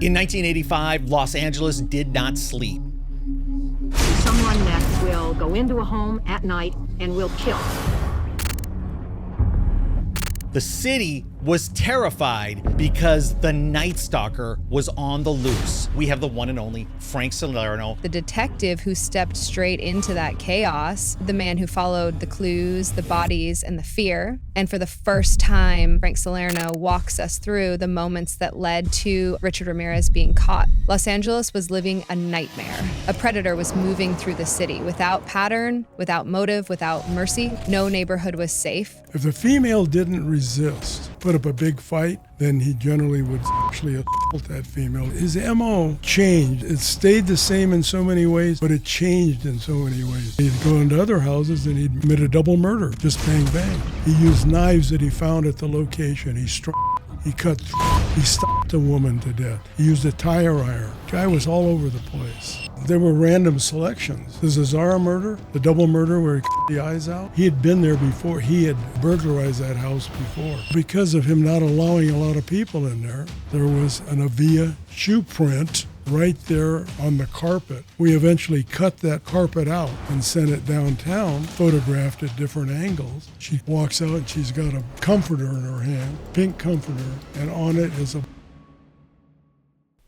In 1985, Los Angeles did not sleep. Someone that will go into a home at night and will kill. The city was terrified because the Night Stalker was on the loose. We have the one and only Frank Salerno. The detective who stepped straight into that chaos, the man who followed the clues, the bodies, and the fear. And for the first time, Frank Salerno walks us through the moments that led to Richard Ramirez being caught. Los Angeles was living a nightmare. A predator was moving through the city without pattern, without motive, without mercy. No neighborhood was safe. If the female didn't resist, put up a big fight, then he generally would actually assault that female. His MO changed. It stayed the same in so many ways, but it changed in so many ways. He'd go into other houses and he'd commit a double murder, just bang, bang. He used knives that he found at the location. He struck, he cut, he stopped a woman to death. He used a tire iron. The guy was all over the place. There were random selections. The Zazara murder, the double murder where he cut the eyes out, he had been there before. He had burglarized that house before. Because of him not allowing a lot of people in there, there was an Avia shoe print right there on the carpet. We eventually cut that carpet out and sent it downtown, photographed at different angles. She walks out and she's got a comforter in her hand, pink comforter, and on it is a...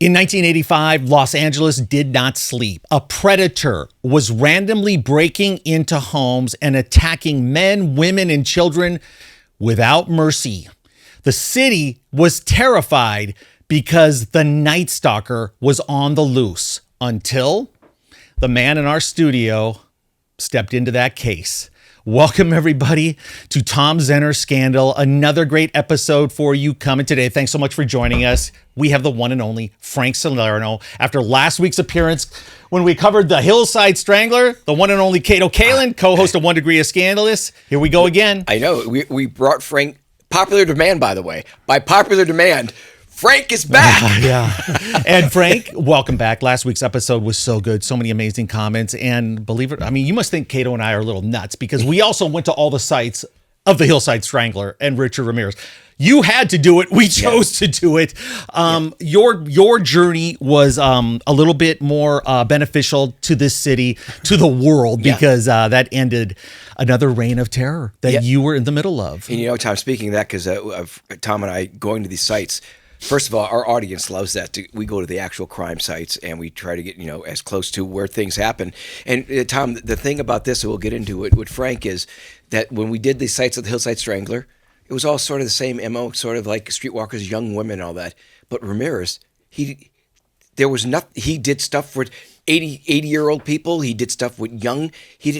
In 1985, Los Angeles did not sleep. A predator was randomly breaking into homes and attacking men, women, and children without mercy. The city was terrified because the Night Stalker was on the loose until the man in our studio stepped into that case. Welcome, everybody, to Tom Zenner Scandal. Another great episode for you coming today. Thanks so much for joining us. We have the one and only Frank Salerno. After last week's appearance, when we covered the Hillside Strangler, the one and only Cato Kalin, co-host of 1 Degree of Scandalous. Here we go again. I know. We brought Frank, popular demand, by the way. By popular demand, Frank is back. Yeah. And Frank, welcome back. Last week's episode was so good. So many amazing comments. And believe it, I mean, you must think Cato and I are a little nuts because we also went to all the sites of the Hillside Strangler and Richard Ramirez. You had to do it. We chose to do it. Your journey was a little bit more beneficial to this city, to the world, because that ended another reign of terror that you were in the middle of. And you know, Tom, speaking of that, because of Tom and I going to these sites, first of all, our audience loves that. We go to the actual crime sites and we try to get, as close to where things happen. And Tom, the thing about this, and we'll get into it with Frank, is that when we did the sites of the Hillside Strangler, it was all sort of the same MO, sort of like streetwalkers, young women, all that. But Ramirez, he did stuff with 80-year-old people. He did stuff with young. He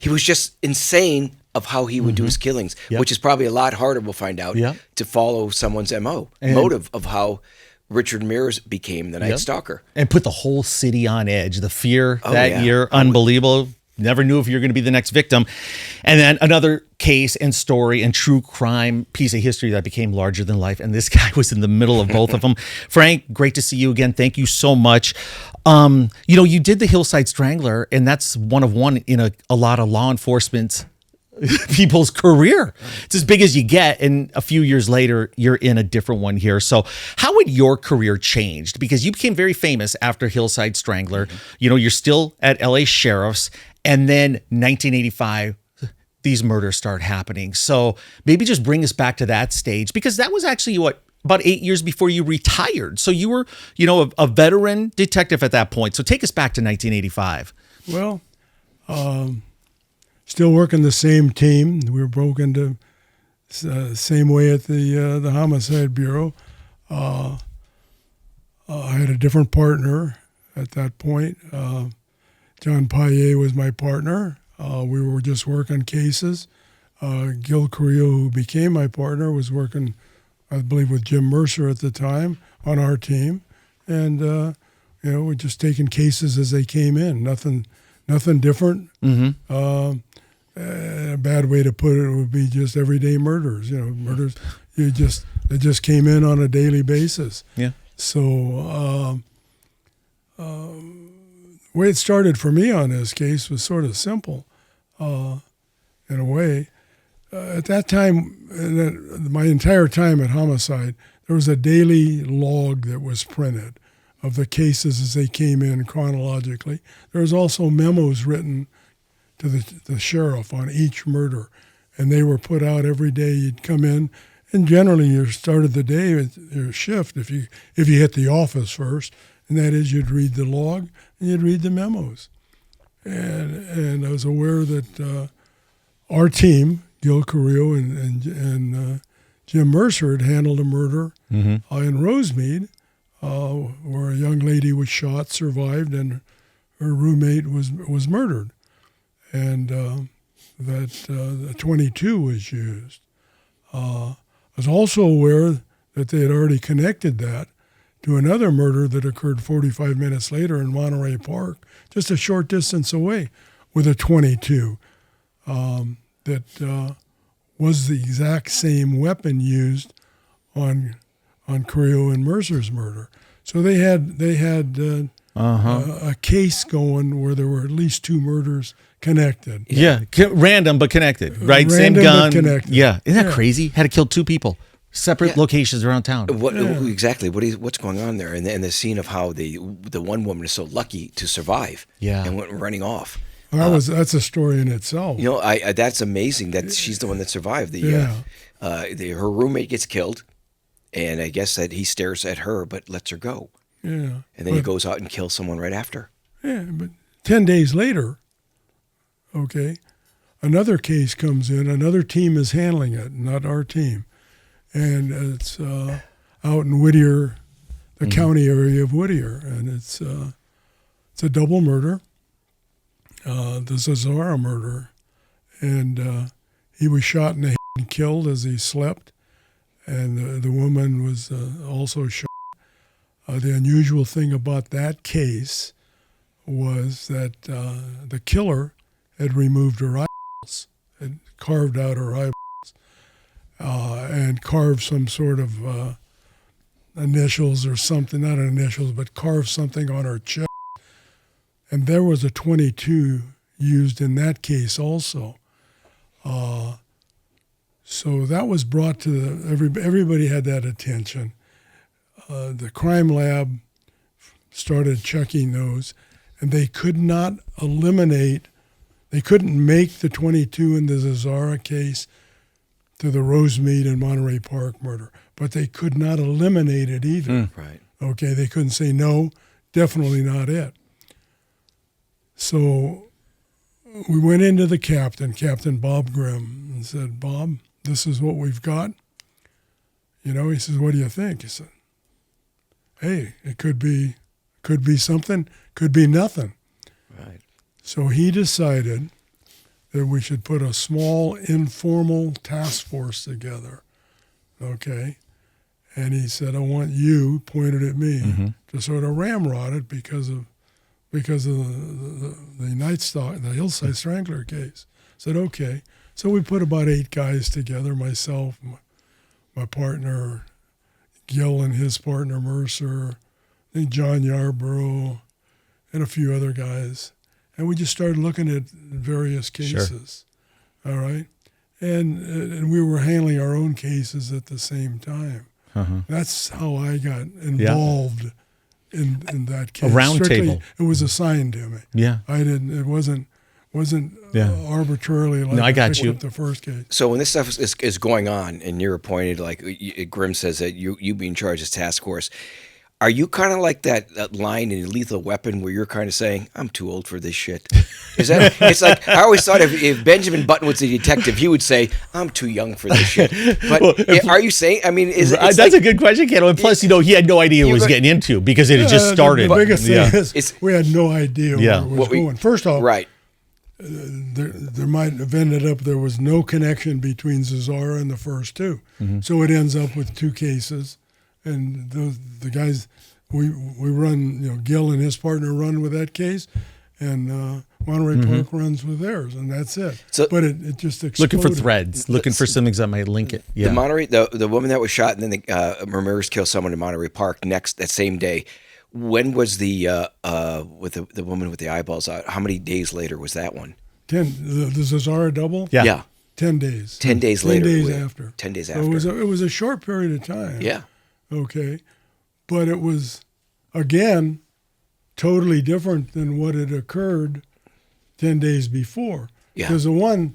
was just insane of how he would do his killings, which is probably a lot harder, we'll find out, to follow someone's motive of how Richard Ramirez became the Night Stalker. And put the whole city on edge. The fear year, unbelievable. Never knew if you were going to be the next victim. And then another case and story and true crime piece of history that became larger than life. And this guy was in the middle of both of them. Frank, great to see you again. Thank you so much. You did the Hillside Strangler, and that's one of one in a lot of law enforcement people's career. It's as big as you get, and a few years later you're in a different one here. So how had your career changed? Because you became very famous after Hillside Strangler. You're still at LA Sheriff's, and then 1985 these murders start happening. So maybe just bring us back to that stage, because that was actually about 8 years before you retired. So you were a veteran detective at that point. So take us back to 1985. Well, still working the same team. We were broken to same way at the Homicide Bureau. I had a different partner at that point. John Paillet was my partner. We were just working cases. Gil Carrillo, who became my partner, was working, I believe, with Jim Mercer at the time on our team. And, we're just taking cases as they came in. Nothing different. Mm-hmm. A bad way to put it would be just everyday murders. Murders they just came in on a daily basis. Yeah. So the way it started for me on this case was sort of simple, in a way. At that time, my entire time at Homicide, there was a daily log that was printed of the cases as they came in chronologically. There was also memos written to the sheriff on each murder, and they were put out every day. You'd come in, and generally you started the day with your shift if you hit the office first, and that is you'd read the log and you'd read the memos. And I was aware that our team, Gil Carrillo and Jim Mercer, had handled a murder in Rosemead where a young lady was shot, survived, and her roommate was murdered. And that the 22 was used. I was also aware that they had already connected that to another murder that occurred 45 minutes later in Monterey Park, just a short distance away, with a 22 that was the exact same weapon used on Carrillo and Mercer's murder. So they had a case going where there were at least 2 murders connected. Yeah, random but connected, right? Same Random gun. but connected. Yeah, isn't that crazy? Had to kill 2 people, separate locations around town. Exactly? What's going on there? And the scene of how the one woman is so lucky to survive, and went running off. That's a story in itself. You know, that's amazing that she's the one that survived. Her roommate gets killed, and I guess that he stares at her but lets her go. Yeah. And then he goes out and kills someone right after. Yeah, but 10 days later, another case comes in. Another team is handling it, not our team. And it's out in Whittier, the county area of Whittier. And it's a double murder, the Zazara murder. And he was shot in the head and killed as he slept. And the woman was also shot. The unusual thing about that case was that the killer had removed her eyeballs, had carved out her eyeballs, and carved some sort of initials or something, not initials, but carved something on her chest. And there was a 22 used in that case also. So that was brought to everybody had that attention. The crime lab started checking those, and they could not they couldn't make the 22 in the Zazara case to the Rosemead and Monterey Park murder, but they could not eliminate it either. Right. Okay, they couldn't say, no, definitely not it. So we went into the Captain Bob Grimm, and said, Bob, this is what we've got. He says, what do you think? He said, hey, it could be something, could be nothing. Right. So he decided that we should put a small informal task force together, okay? And he said, I want you, pointed at me, to sort of ramrod it because of the Night Stalker, the Hillside Strangler case. I said, okay. So we put about 8 guys together, myself, my partner, Gil and his partner, Mercer, I think John Yarborough, and a few other guys. And we just started looking at various cases, all right? And we were handling our own cases at the same time. That's how I got involved in that case. A round table. It was assigned to me. Yeah. It wasn't arbitrarily like I got picked you. up the first case. So when this stuff is going on and you're appointed, like Grimm says that you be in charge of this task force, are you kind of like that line in Lethal Weapon where you're kind of saying, I'm too old for this shit? Is that? It's like, I always thought if Benjamin Button was the detective, he would say, I'm too young for this shit. But are you saying, I mean, that's a good question, Ken. And plus, he had no idea what he was getting into because it had just started. The biggest thing is we had no idea where it was going. First off, right. There might have ended up, there was no connection between Zazara and the first 2. So it ends up with 2 cases. And the guys, we run, Gil and his partner run with that case, and Monterey Park runs with theirs, and that's it. So, but it just exploded. Looking for threads, looking for some things that might link it. Yeah. The woman that was shot, and then Ramirez killed someone in Monterey Park that same day. When was the with the woman with the eyeballs out? How many days later was that one? 10. The Zazara double? Yeah. 10 days. 10 days later. 10 days after. 10 days So after. it was a short period of time. Yeah. okay? But it was, again, totally different than what had occurred 10 days before. Yeah. Because the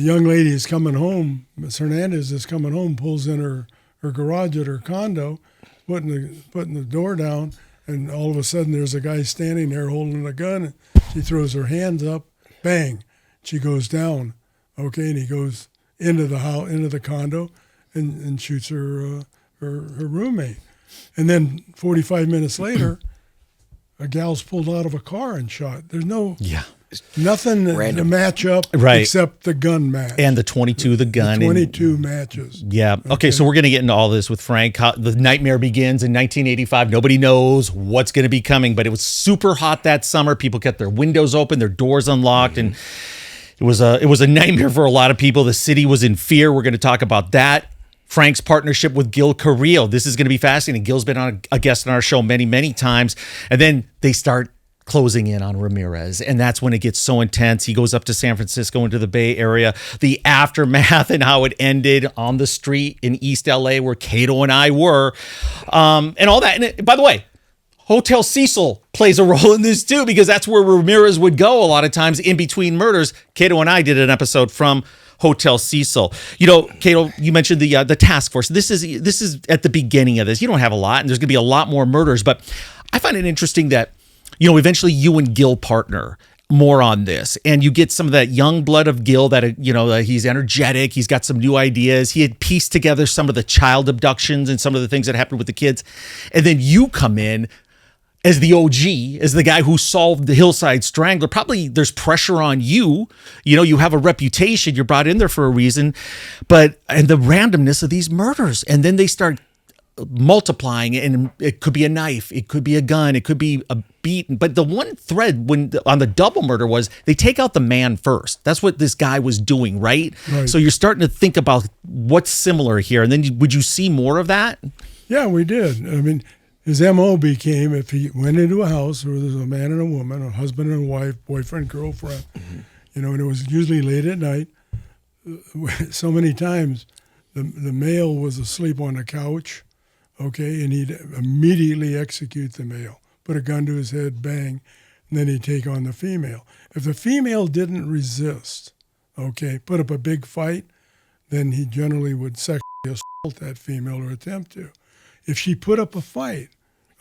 young lady is coming home, Miss Hernandez is coming home, pulls in her garage at her condo, putting the door down, and all of a sudden there's a guy standing there holding a gun. And she throws her hands up, bang, she goes down, okay, and he goes into the house, into the condo, and shoots her roommate. And then 45 minutes later, a gal's pulled out of a car and shot. There's nothing to match up except the gun match. And the 22, the gun. The 22 matches. Yeah. Okay, so we're going to get into all this with Frank. The nightmare begins in 1985. Nobody knows what's going to be coming, but it was super hot that summer. People kept their windows open, their doors unlocked, and it was a nightmare for a lot of people. The city was in fear. We're going to talk about that. Frank's partnership with Gil Carrillo. This is going to be fascinating. Gil's been on a guest on our show many, many times. And then they start closing in on Ramirez. And that's when it gets so intense. He goes up to San Francisco into the Bay Area. The aftermath and how it ended on the street in East LA where Cato and I were. And all that. And by the way, Hotel Cecil plays a role in this too, because that's where Ramirez would go a lot of times in between murders. Cato and I did an episode from Hotel Cecil. You know, Cato, you mentioned the task force. This is at the beginning of this. You don't have a lot, and there's going to be a lot more murders. But I find it interesting that, you know, eventually you and Gil partner more on this, and you get some of that young blood of Gil that, you know, he's energetic. He's got some new ideas. He had pieced together some of the child abductions and some of the things that happened with the kids. And then you come in as the OG, as the guy who solved the Hillside Strangler. Probably there's pressure on you. You know, you have a reputation. You're brought in there for a reason. And the randomness of these murders. And then they start multiplying, and it could be a knife, it could be a gun, it could be a beat. But the one thread on the double murder was they take out the man first. That's what this guy was doing, right? So you're starting to think about what's similar here. And then would you see more of that? Yeah, we did. I mean, his MO became, if he went into a house where there's a man and a woman, a husband and wife, boyfriend, girlfriend, you know, and it was usually late at night. So many times the male was asleep on the couch, okay, and he'd immediately execute the male, put a gun to his head, bang, and then he'd take on the female. If the female didn't resist, okay, put up a big fight, then he generally would sexually assault that female or attempt to. If she put up a fight,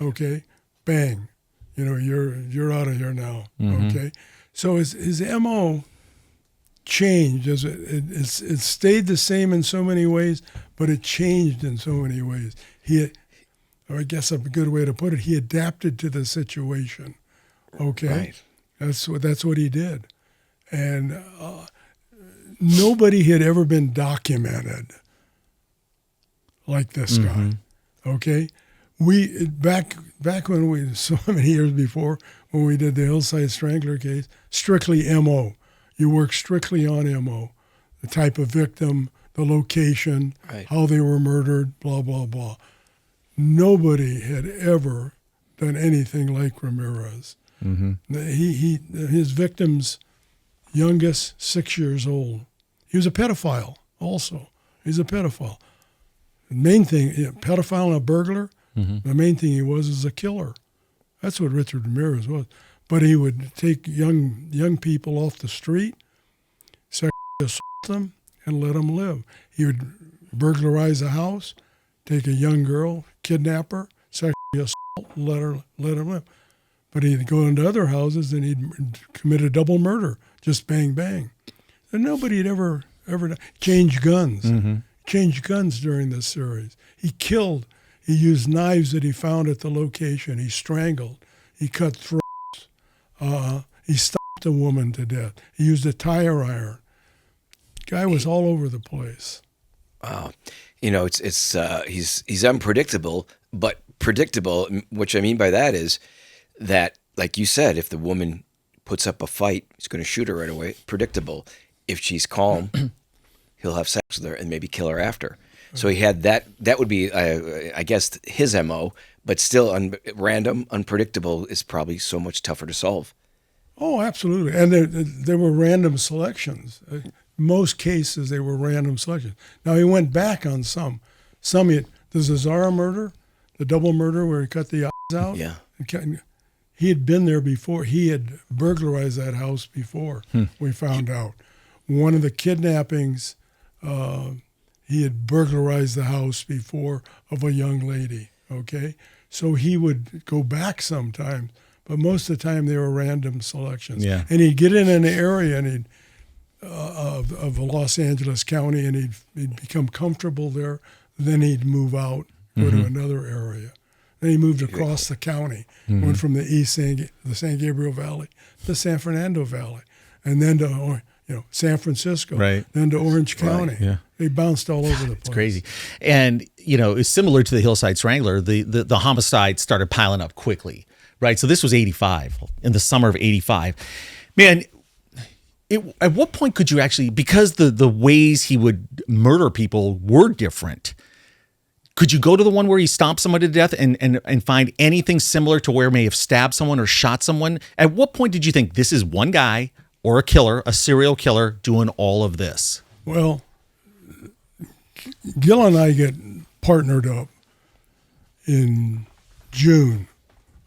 okay, bang, you know, you're out of here now, okay? So his MO changed. It stayed the same in so many ways, but it changed in so many ways. I guess a good way to put it, he adapted to the situation, okay? Right. That's what he did. And nobody had ever been documented like this guy. Okay, we back when we, so many years before, when we did the Hillside Strangler case, strictly MO. You work strictly on MO, the type of victim, the location, how they were murdered, blah blah blah. Nobody had ever done anything like Ramirez. His victim's youngest, 6 years old. He was a pedophile. Also, he's a pedophile. The main thing, pedophile and a burglar, the main thing he was is a killer. That's what Richard Ramirez was. But he would take young people off the street, sexually assault them, and let them live. He would burglarize a house, take a young girl, kidnap her, sexually assault, and let her live. But he'd go into other houses and he'd commit a double murder, just bang, bang. And nobody had ever changed guns. Changed guns during this series. He used knives that he found at the location. He strangled. He cut throats. He stopped a woman to death. He used a tire iron. Guy was all over the place. Wow. You know, he's unpredictable, but predictable. What I mean by that is that, like you said, if the woman puts up a fight, he's going to shoot her right away. Predictable. If she's calm, he'll have sex with her and maybe kill her after. So he had that. That would be, I guess, his MO, but still random, unpredictable is probably so much tougher to solve. Oh, absolutely. And there were random selections. Most cases, they were random selections. Now, he went back on some. The Zazara murder, the double murder where he cut the eyes out. Yeah. He had been there before. He had burglarized that house before, we found out. One of the kidnappings, he had burglarized the house before of a young lady, okay? So he would go back sometimes, but most of the time they were random selections. Yeah. And he'd get in an area and he'd of Los Angeles County, and he'd become comfortable there. Then he'd move out, go to another area. Then he moved across the county, went from the the San Gabriel Valley to San Fernando Valley, and then to San Francisco, Right. then to Orange County. Yeah. He bounced all over the place. It's crazy. And, it's similar to the Hillside Strangler. The homicide started piling up quickly, right? So this was 85, in the summer of 85. Man, at what point could you actually, because the ways he would murder people were different, could you go to the one where he stomped somebody to death and find anything similar to where he may have stabbed someone or shot someone? At what point did you think this is one guy or a killer, a serial killer, doing all of this? Well, Gil and I get partnered up in June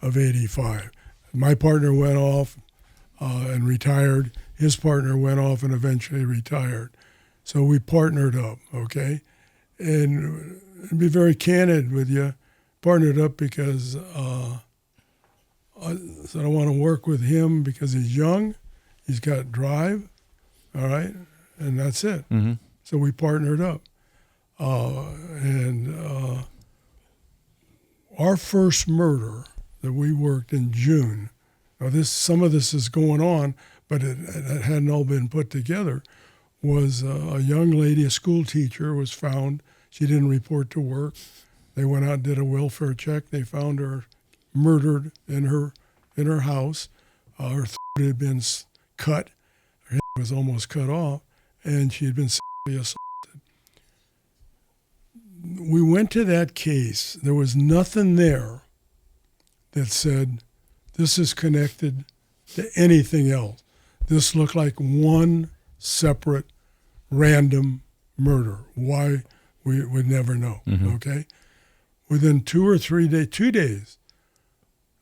of 85. My partner went off and retired. His partner went off and eventually retired. So we partnered up, okay? And to be very candid with you, partnered up because I said I want to work with him because he's young, he's got drive, all right? And that's it. Mm-hmm. So we partnered up. Our first murder that we worked in June, now some of this is going on, but it hadn't all been put together, was a young lady, a school teacher, was found. She didn't report to work. They went out and did a welfare check. They found her murdered in her house. Her throat had been cut. Her head was almost cut off, and she had been sexually assaulted. We went to that case. There was nothing there that said this is connected to anything else. This looked like one separate random murder. Why? We would never know, okay? Within 2 or 3 days, 2 days,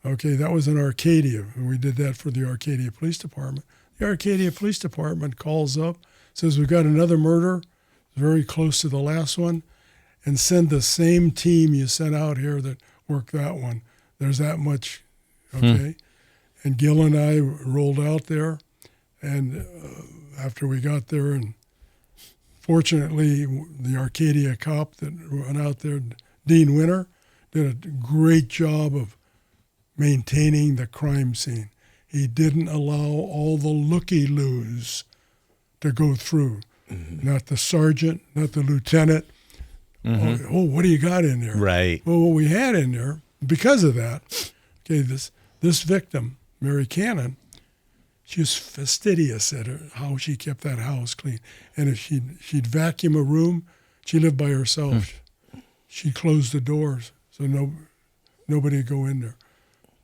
okay, that was in Arcadia, and we did that for the Arcadia Police Department. The Arcadia Police Department calls up, says we've got another murder, very close to the last one, and send the same team you sent out here that worked that one. There's that much, okay? And Gil and I rolled out there, and after we got there, and fortunately, the Arcadia cop that went out there, Dean Winter, did a great job of maintaining the crime scene. He didn't allow all the looky-loos to go through. Not the sergeant, not the lieutenant. Oh, what do you got in there? Right. Well, what we had in there, because of that, okay, this victim, Mary Cannon, she was fastidious at how she kept that house clean. And if she'd vacuum a room, she lived by herself. She closed the doors so nobody would go in there.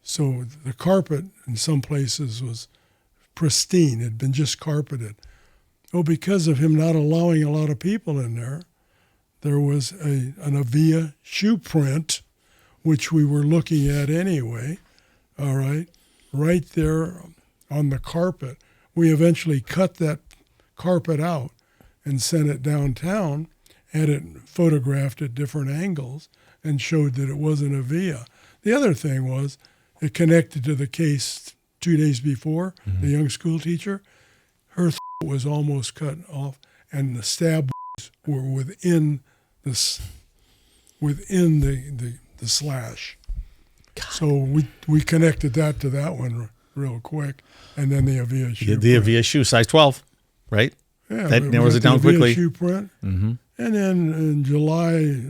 So the carpet in some places was pristine. It had been just carpeted. Oh, because of him not allowing a lot of people in there, there was an Avia shoe print, which we were looking at anyway, all right there on the carpet. We eventually cut that carpet out and sent it downtown, had it photographed at different angles, and showed that it wasn't Avia. The other thing was it connected to the case 2 days before, the young school teacher. Her was almost cut off, and the stab were within the slash. God. So we connected that to that one real quick, and then the Avia shoe. The Avia shoe, size 12, right? Yeah, that narrows it down quickly. Shoe print, and then in July,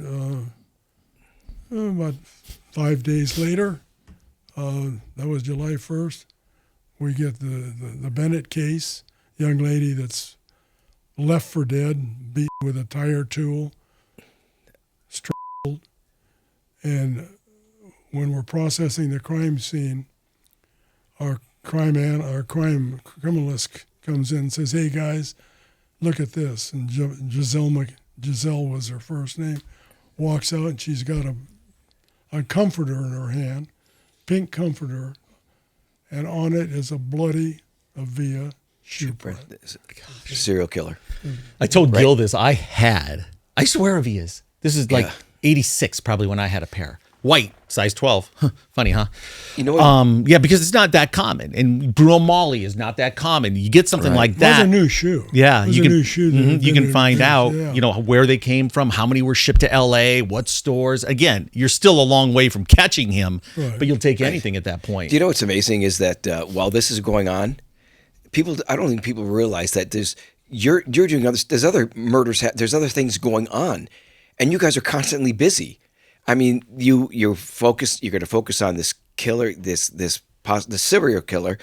about 5 days later, that was July 1st. We get the Bennett case, young lady that's left for dead, beaten with a tire tool, strangled. And when we're processing the crime scene, our criminalist comes in and says, "Hey guys, look at this." And Giselle was her first name. walks out and she's got a comforter in her hand, pink comforter, and on it is a bloody Avia shoe print. Serial killer. I told Gil this. I swear Avias. This is like Yeah. 86 probably when I had a pair. White, size 12. Funny, huh? You know what? Yeah, because it's not that common. And Bruno Mali is not that common. You get something like It was that. a new shoe. Yeah, It was you a can new shoe. you can find out, Yeah. where they came from, how many were shipped to LA, what stores. Again, you're still a long way from catching him, Right. but you'll take anything at that point. Do you know what's amazing is that while this is going on, I don't think people realize that you're doing there's other murders, there's other things going on, and you guys are constantly busy. I mean, you're going to focus on this killer, this serial killer,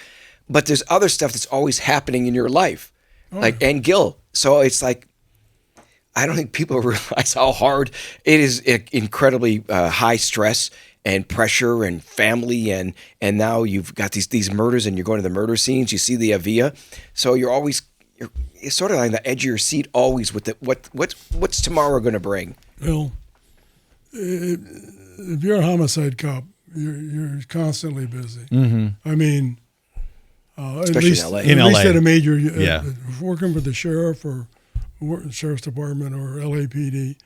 but there's other stuff that's always happening in your life, and Gil. So it's like, I don't think people realize how hard it is, incredibly high stress and pressure and family, and now you've got these murders, and you're going to the murder scenes. You see the Avia, so you're sort of on the edge of your seat always with what's tomorrow going to bring. Well, if you're a homicide cop, you're constantly busy. Mm-hmm. I mean, Especially in LA. In At least LA. at a major, Yeah. working for the sheriff or sheriff's department or LAPD,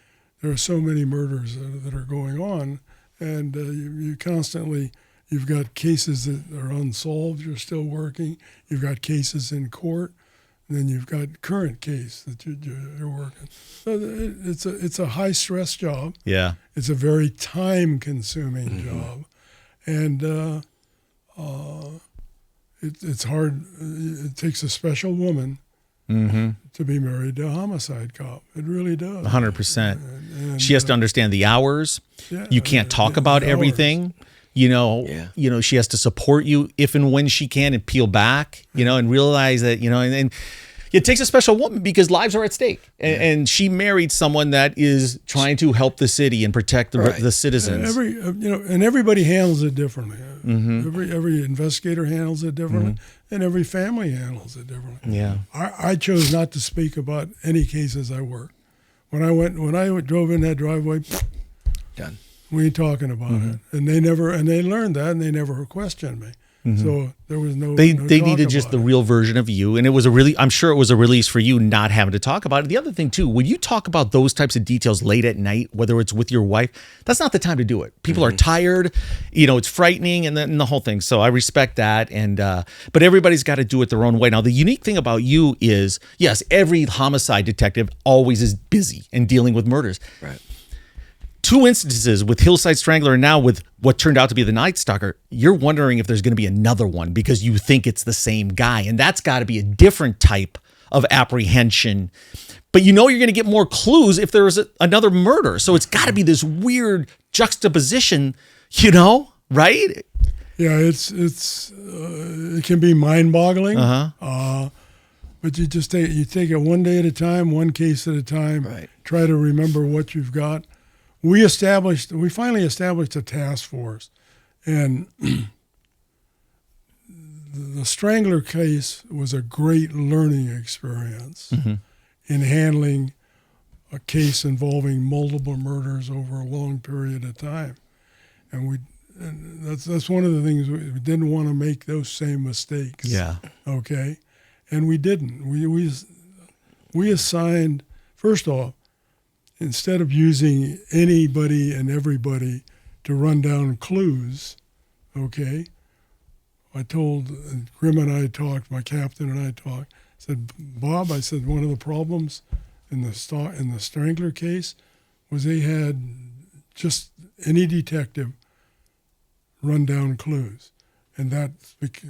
there are so many murders that are going on, and you constantly, you've got cases that are unsolved. You're still working. You've got cases in court. And then you've got current case that you're working. So it's a high stress job. Yeah. It's a very time consuming job, and it's hard. It takes a special woman to be married to a homicide cop. It really does. 100%. And, She has to understand the hours. Yeah, You can't talk the about hours. everything. She has to support you if and when she can and peel back, and realize that, and it takes a special woman because lives are at stake. And she married someone that is trying to help the city and protect the citizens. And everybody handles it differently. Every investigator handles it differently, and every family handles it differently. Yeah. I chose not to speak about any cases I worked. When I drove in that driveway, Done. we ain't talking about it. And they learned that, and they never questioned me. So there was no. They no talk needed just about the it. real version of you. And I'm sure it was a release for you not having to talk about it. The other thing too, when you talk about those types of details late at night, whether it's with your wife, that's not the time to do it. People are tired, it's frightening and the whole thing. So I respect that. And, but everybody's got to do it their own way. Now, the unique thing about you is, yes, every homicide detective always is busy and dealing with murders. Right. 2 instances with Hillside Strangler and now with what turned out to be the Night Stalker, you're wondering if there's going to be another one because you think it's the same guy. And that's got to be a different type of apprehension. But you're going to get more clues if there's another murder. So it's got to be this weird juxtaposition, right? Yeah, it can be mind-boggling. But you just take it one day at a time, one case at a time. Right. Try to remember what you've got. We finally established a task force, and the Strangler case was a great learning experience in handling a case involving multiple murders over a long period of time. And that's one of the things we didn't want to make those same mistakes. Yeah. Okay, and we didn't. We assigned, first off, instead of using anybody and everybody to run down clues, okay, I told Grim and I talked, my captain and I talked. I said, Bob, I said one of the problems in the Strangler case was they had just any detective run down clues, and that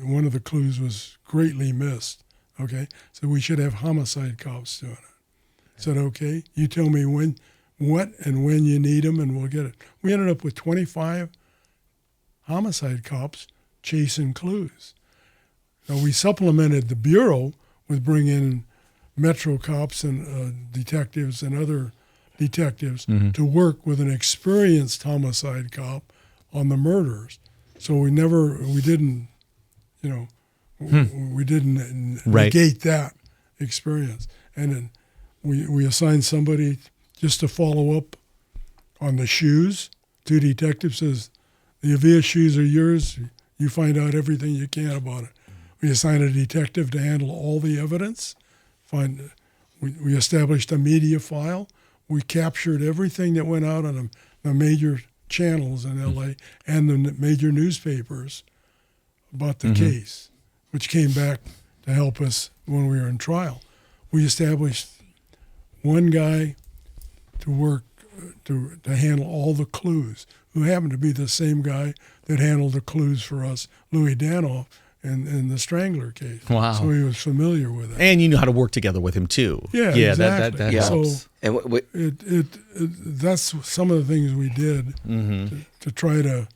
one of the clues was greatly missed. Okay, so we should have homicide cops doing it. Said, okay, you tell me what and when you need them, and we'll get it. We ended up with 25 homicide cops chasing clues. Now, we supplemented the Bureau with bringing Metro cops and detectives and other detectives to work with an experienced homicide cop on the murders. So we didn't negate that experience. And then we assigned somebody just to follow up On the shoes, 2 detectives says, the Avia shoes are yours. You find out everything you can about it. We assigned a detective to handle all the evidence. We established a media file. We captured everything that went out on the major channels in L.A. and the major newspapers about the case, which came back to help us when we were in trial. We established one guy to work to handle all the clues, who happened to be the same guy that handled the clues for us, Louis Danoff, in the Strangler case. Wow. So he was familiar with it. And you knew how to work together with him too. Yeah, exactly. That Yeah. helps. So And that's some of the things we did to try to,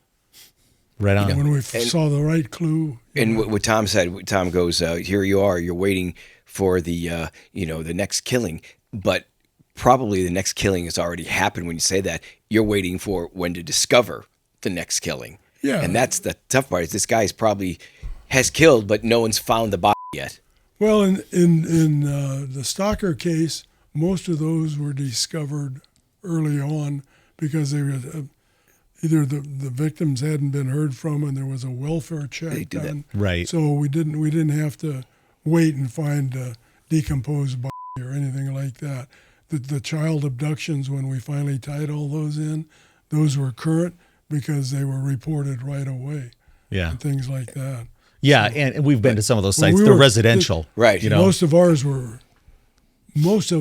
Right on. when we saw the right clue. And what Tom said, Tom goes, here you are, you're waiting for the, the next killing, but probably the next killing has already happened when you say that. You're waiting for when to discover the next killing. Yeah. And that's the tough part, is this guy's probably has killed, but no one's found the body yet. Well, in the Stalker case, most of those were discovered early on because they were either the victims hadn't been heard from and there was a welfare check done. Right. So we didn't have to wait and find a decomposed body or anything like that. The child abductions, when we finally tied all those in, those were current because they were reported right away. Yeah. And things like that. Yeah, and we've been to some of those sites. we They're were- residential. Right. You know. Most of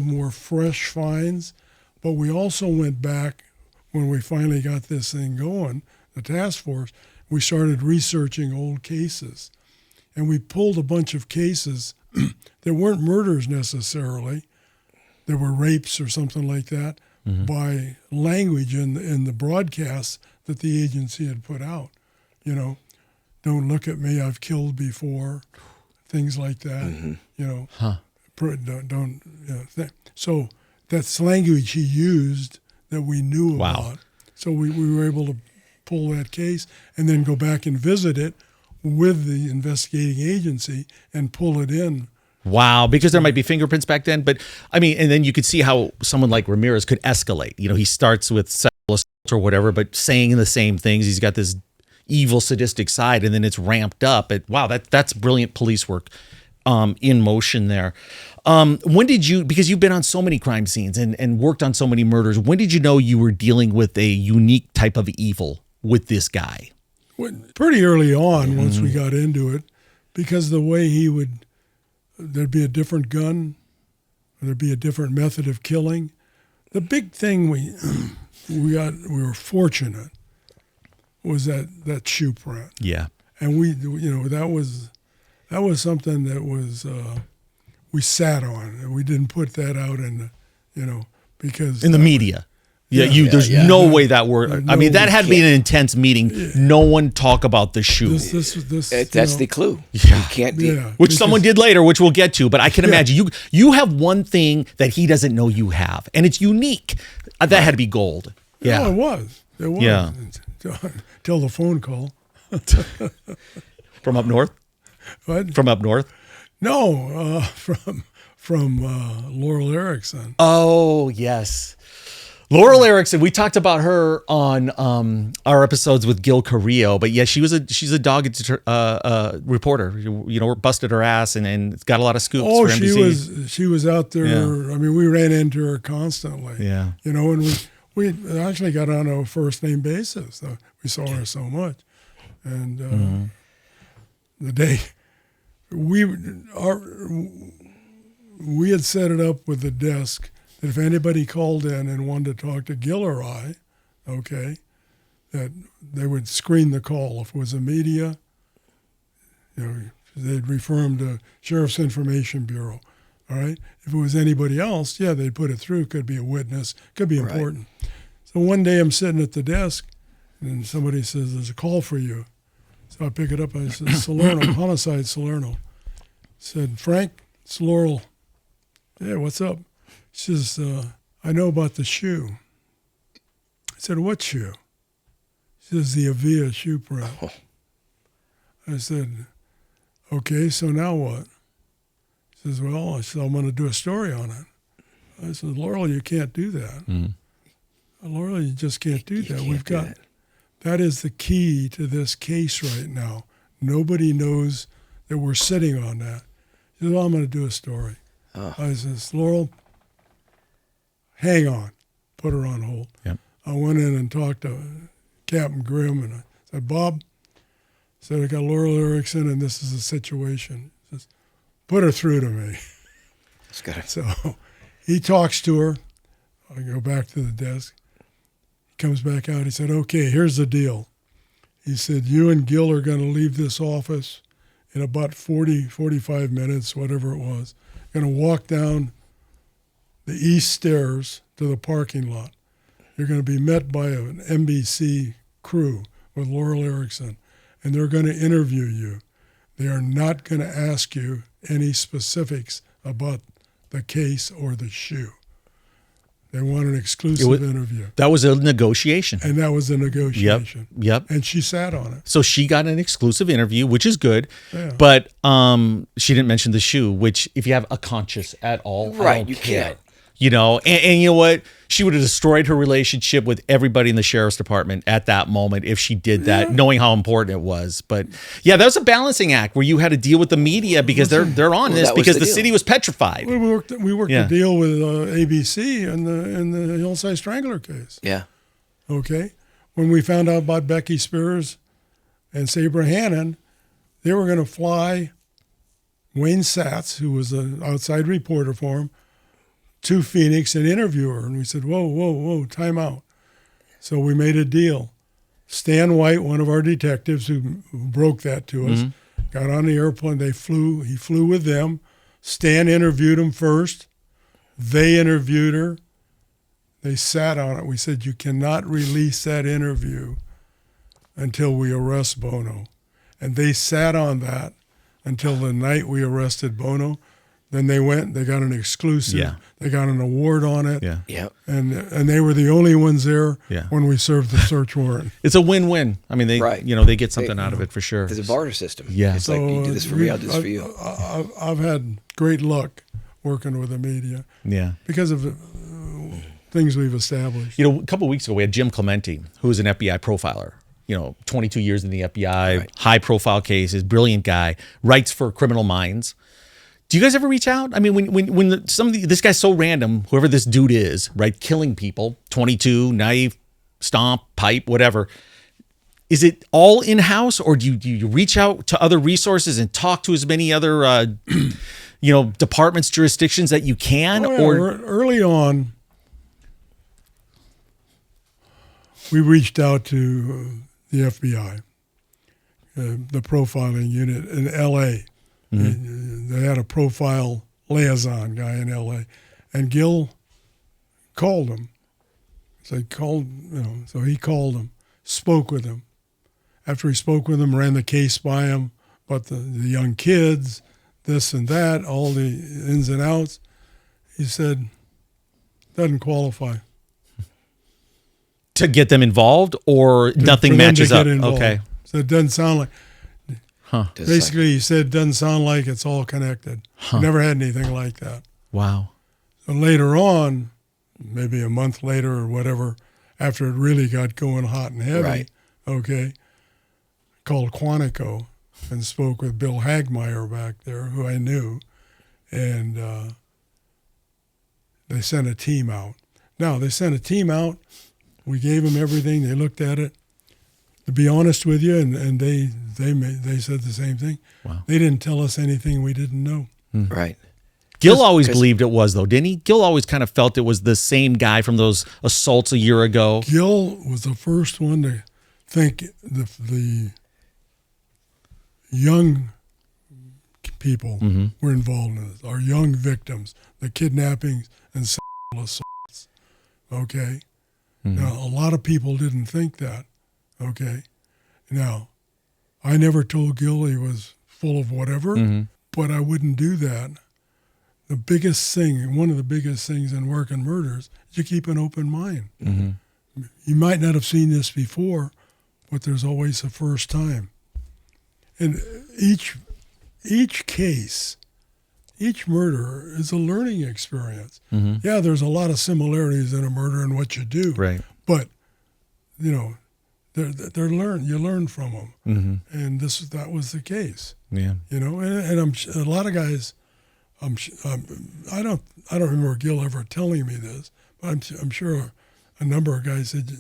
them were fresh finds, but we also went back when we finally got this thing going, the task force, we started researching old cases. And we pulled a bunch of cases that weren't murders necessarily, there were rapes or something like that, by language in the broadcasts that the agency had put out. You know, don't look at me, I've killed before, things like that. You know, don't. You know, so that's language he used that we knew about. So we were able to pull that case and then go back and visit it with the investigating agency and pull it in. Wow, because there might be fingerprints back then. But I mean, and then you could see how someone like Ramirez could escalate. You know, he starts with sexual assault or whatever, but saying the same things. He's got this evil, sadistic side, and then it's ramped up. Wow, that's brilliant police work in motion there. When did you, because you've been on so many crime scenes and worked on so many murders, when did you know you were dealing with a unique type of evil with this guy? Pretty early on, once we got into it, because the way he would, there'd be a different gun, there'd be a different method of killing. The big thing we were fortunate was that shoe print. Yeah. And that was something that was we sat on, and we didn't put that out because In the media. There's no way that word. I mean, that had to be an intense meeting. No one talk about the shoe, That's the clue. Yeah. You can't be. which someone did later, which we'll get to. But I can imagine you have one thing that he doesn't know you have, and it's unique. That had to be gold. Yeah, it was. Yeah. Till the phone call. From up north. What? From up north. No, from Laurel Erickson. Oh yes. Laurel Erickson, we talked about her on our episodes with Gil Carrillo, but yeah, she's a dogged reporter. Busted her ass and got a lot of scoops for NBC. she was out there. Yeah. I mean, we ran into her constantly. Yeah. And we actually got on a first name basis. We saw her so much, and the day we had set it up with the desk. If anybody called in and wanted to talk to Gil or I, that they would screen the call. If it was a media, they'd refer them to Sheriff's Information Bureau. All right. If it was anybody else, they'd put it through. Could be a witness. Could be important. So one day I'm sitting at the desk, and somebody says, "There's a call for you." So I pick it up. I said, "Salerno, homicide, Salerno." Said, "Frank, it's Laurel." "Yeah, what's up?" She says, "I know about the shoe." I said, "What shoe?" She says, "The Avia shoe print." I said, "Okay, so now what?" She says, "Well," I said, "I'm going to do a story on it." I said, "Laurel, you can't do that." Laura, you just can't do that. Can't do that. That is the key to this case right now. Nobody knows that we're sitting on that. He said, well, I'm going to do a story. Oh. I says, Laurel, hang on. Put her on hold. Yep. I went in and talked to Captain Grimm, and I said, Bob, I said, I got Laurel Erickson, and this is the situation. He says, put her through to me. It's got So he talks to her. I go back to the desk. He comes back out. He said, okay, here's the deal. He said, you and Gil are going to leave this office in about 40, 45 minutes, whatever it was. Going to walk down the east stairs to the parking lot. You're going to be met by an NBC crew with Laurel Erickson, and they're going to interview you. They are not going to ask you any specifics about the case or the shoe. They want an exclusive interview. That was a negotiation. And that was a negotiation. Yep. And she sat on it. So she got an exclusive interview, which is good. Yeah. But she didn't mention the shoe, which if you have a conscience at all, I Right, don't you care. can't. You know, and you know what? She would have destroyed her relationship with everybody in the sheriff's department at that moment if she did that, knowing how important it was. But yeah, that was a balancing act where you had to deal with the media because they're on this that was because the the deal. city was petrified. We worked Yeah. a deal with ABC in the Hillside Strangler case. Yeah. Okay, when we found out about Becky Spears and Sabra Hannon, they were going to fly Wayne Satz, who was an outside reporter for him, to Phoenix and interview her. And we said, whoa, time out. So we made a deal. Stan White, one of our detectives who broke that to us, got on the airplane. He flew with them. Stan interviewed him first. They interviewed her. They sat on it. We said, you cannot release that interview until we arrest Bono. And they sat on that until the night we arrested Bono. Then they went, they got an exclusive. Yeah. They got an award on it. Yeah. Yep. And they were the only ones there Yeah. when we served the search warrant. It's a win-win. I mean, they Right. they get something out of it for sure. There's a barter system. Yeah. It's like, you do this for me, I'll do this for you. I've had great luck working with the media Yeah. because of things we've established. You know, a couple of weeks ago, we had Jim Clemente, who was an FBI profiler. 22 years in the FBI, Right. high-profile cases, brilliant guy, writes for Criminal Minds. Do you guys ever reach out? I mean, when this guy's so random, whoever this dude is, right, killing people, 22, knife, stomp, pipe, whatever. Is it all in-house, or do you reach out to other resources and talk to as many other, departments, jurisdictions that you can? Early on, we reached out to the FBI, the profiling unit in L.A. They had a profile liaison guy in L.A., and Gil called him. So he called him, spoke with him. After he spoke with him, ran the case by him, but the young kids, this and that, all the ins and outs, he said, doesn't qualify. To get them involved, or nothing For them to matches get up? involved. Okay. So it doesn't sound like, Just basically he said it doesn't sound like it's all connected. Never had anything like that. Wow. So later on, maybe a month later or whatever, after it really got going hot and heavy, Right. okay, called Quantico and spoke with Bill Hagmeyer back there, who I knew, and they sent a team out. Now, they sent a team out. We gave them everything. They looked at it. To be honest with you, and they said the same thing. Wow. They didn't tell us anything we didn't know. Right. Gil always believed it was, though, didn't he? Gil always kind of felt it was the same guy from those assaults a year ago. Gil was the first one to think the young people were involved in this, our young victims, the kidnappings and sexual assaults. Okay? Now, a lot of people didn't think that. Okay? Now, I never told Gil he was full of whatever, but I wouldn't do that. The biggest thing, one of the biggest things in working murders, is you keep an open mind. You might not have seen this before, but there's always a first time. And each case, each murder is a learning experience. Yeah, there's a lot of similarities in a murder and what you do. Right. But, you know, you learn from them. Mm-hmm. And that was the case. Yeah. You know, and a lot of guys, I don't remember Gil ever telling me this, but I'm sure a number of guys said,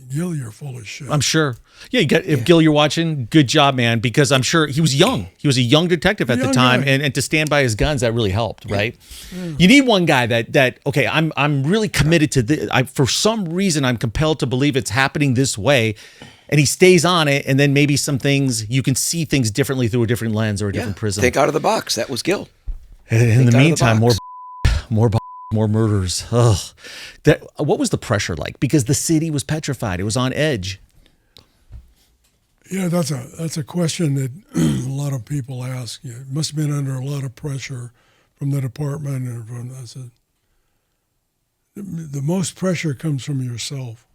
Gil, you're full of shit. I'm sure. Yeah, if Gil, you're watching, good job, man, because I'm sure he was young. He was a young detective at the time, and to stand by his guns, that really helped, right? Yeah. You need one guy that okay, I'm really committed to this. For some reason, I'm compelled to believe it's happening this way, and he stays on it, and then maybe some things, you can see things differently through a different lens or a different prism. Think out of the box. That was Gil. And in the meantime, more murders. Ugh. What was the pressure like? Because the city was petrified. It was on edge. Yeah, that's a question that a lot of people ask. You must have been under a lot of pressure from the department and from. I said, the most pressure comes from yourself,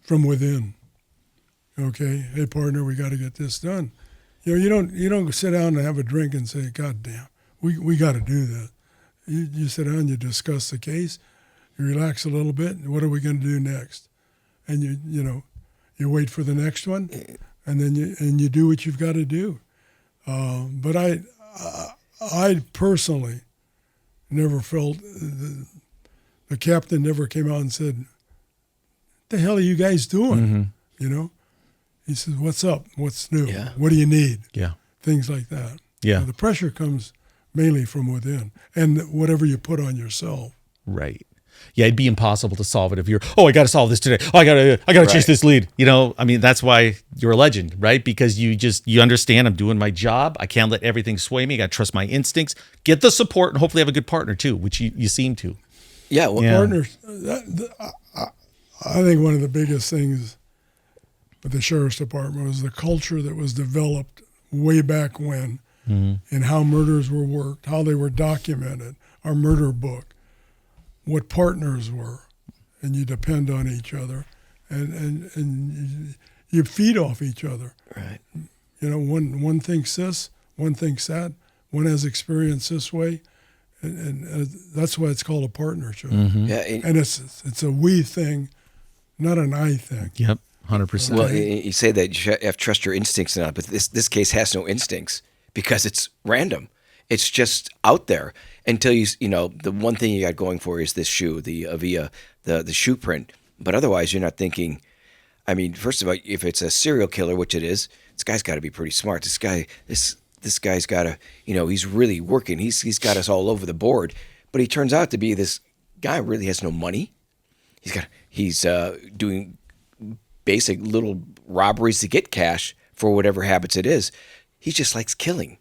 from within. Okay, hey partner, we got to get this done. You know, you don't sit down and have a drink and say, God damn, we got to do that. You sit down, you discuss the case, you relax a little bit, and what are we going to do next? And you wait for the next one, and then you do what you've got to do. But I personally never felt the captain never came out and said, "What the hell are you guys doing?" Mm-hmm. You know, he says, "What's up? What's new? Yeah. What do you need?" Yeah, things like that. Yeah, the pressure comes mainly from within, and whatever you put on yourself. Right. Yeah, it'd be impossible to solve it if you're, I got to solve this today. I got to chase this lead. You know, I mean, that's why you're a legend, right? Because you understand I'm doing my job. I can't let everything sway me. I got to trust my instincts, get the support, and hopefully have a good partner too, which you seem to. Yeah. Partners. I think one of the biggest things with the sheriff's department was the culture that was developed way back when. Mm-hmm. And how murders were worked, how they were documented, our murder book, what partners were, and you depend on each other, and you feed off each other. Right. You know, one thinks this, one thinks that, one has experience this way, and that's why it's called a partnership. Mm-hmm. Yeah, and it's a we thing, not an I thing. Yep, 100%. Well, you say that you have to trust your instincts now, but this case has no instincts. Because it's random. It's just out there until the one thing you got going for is this shoe, the Avia, the shoe print. But otherwise, you're not thinking, I mean, first of all, if it's a serial killer, which it is, this guy's got to be pretty smart. This guy's got to, he's really working. He's got us all over the board. But he turns out to be this guy who really has no money. He's doing basic little robberies to get cash for whatever habits it is. He just likes killing.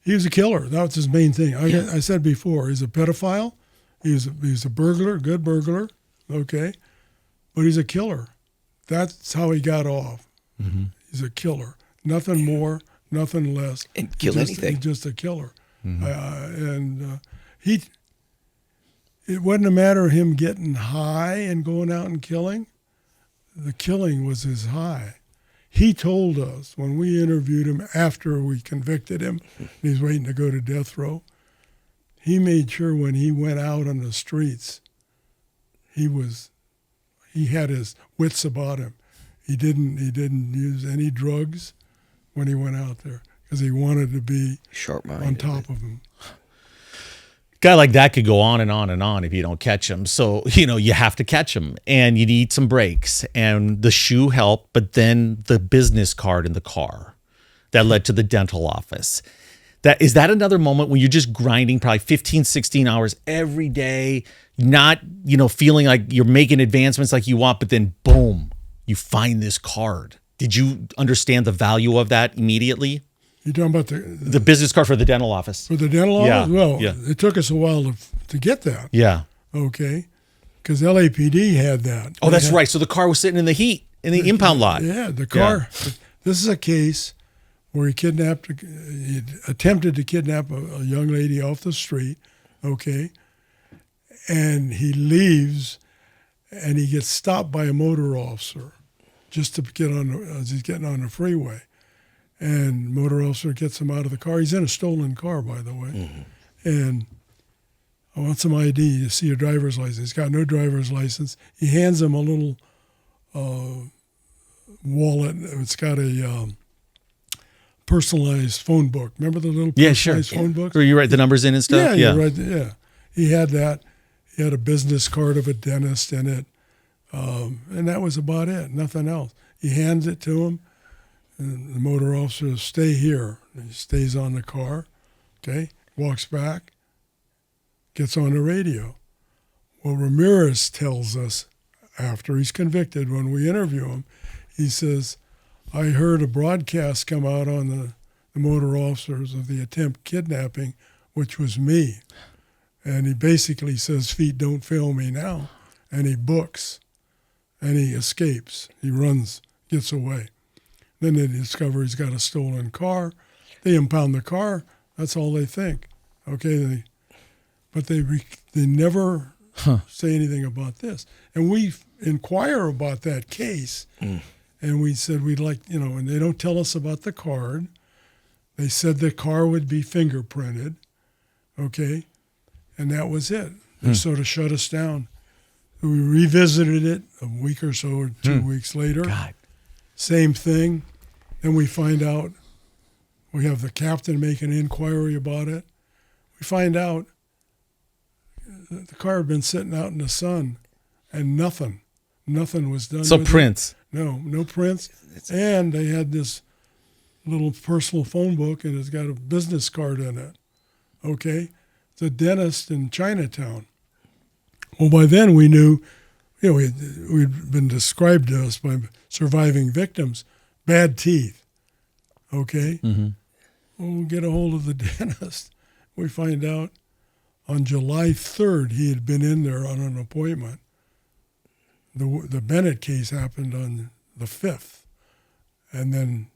He was a killer. That was his main thing. I said before, he's a pedophile. He's a burglar, good burglar, okay? But he's a killer. That's how he got off. Mm-hmm. He's a killer. Nothing more, nothing less. And kill anything. He's just a killer. Mm-hmm. It wasn't a matter of him getting high and going out and killing. The killing was his high. He told us when we interviewed him after we convicted him, and he's waiting to go to death row, he made sure when he went out on the streets, he had his wits about him. He didn't use any drugs when he went out there because he wanted to be on top of him. Guy like that could go on and on and on if you don't catch him. So, you have to catch him and you need some breaks. And the shoe helped, but then the business card in the car that led to the dental office. Is that another moment when you're just grinding probably 15, 16 hours every day, not, feeling like you're making advancements like you want, but then boom, you find this card. Did you understand the value of that immediately? You're talking about the business card for the dental office. For the dental office? Well, yeah. It took us a while to get that. Yeah. Okay. Because LAPD had that. Oh, that's right. So the car was sitting in the heat in the impound lot. Yeah, the car. Yeah. This is a case where he attempted to kidnap a young lady off the street, okay? And he leaves, and he gets stopped by a motor officer just to get as he's getting on the freeway. And motor officer gets him out of the car. He's in a stolen car, by the way. Mm-hmm. And I want some ID. You see your driver's license. He's got no driver's license. He hands him a little wallet. It's got a personalized phone book. Remember the little personalized phone books? Where you write the numbers in and stuff? Yeah, you write yeah. He had that. He had a business card of a dentist in it. And that was about it, nothing else. He hands it to him, and the motor officer says, stay here. And he stays on the car, okay, walks back, gets on the radio. Well, Ramirez tells us after he's convicted, when we interview him, he says, I heard a broadcast come out on the motor officers of the attempt kidnapping, which was me. And he basically says, feet don't fail me now. And he books. And he escapes. He runs, gets away. Then they discover he's got a stolen car. They impound the car. That's all they think. Okay, but they never say anything about this. And we inquire about that case, and we said we'd like, and they don't tell us about the card. They said the car would be fingerprinted, okay, and that was it. They sort of shut us down. We revisited it a week or so, or 2 weeks later. God. Same thing. Then we find out, we have the captain make an inquiry about it. We find out the car had been sitting out in the sun and nothing was done. So with prints. it. No prints. And they had this little personal phone book, and it's got a business card in it. Okay? It's a dentist in Chinatown. Well, by then we knew, we'd been described to us by surviving victims, bad teeth, okay? Mm-hmm. Well, we'll get a hold of the dentist. We find out on July 3rd he had been in there on an appointment. The Bennett case happened on the 5th. And then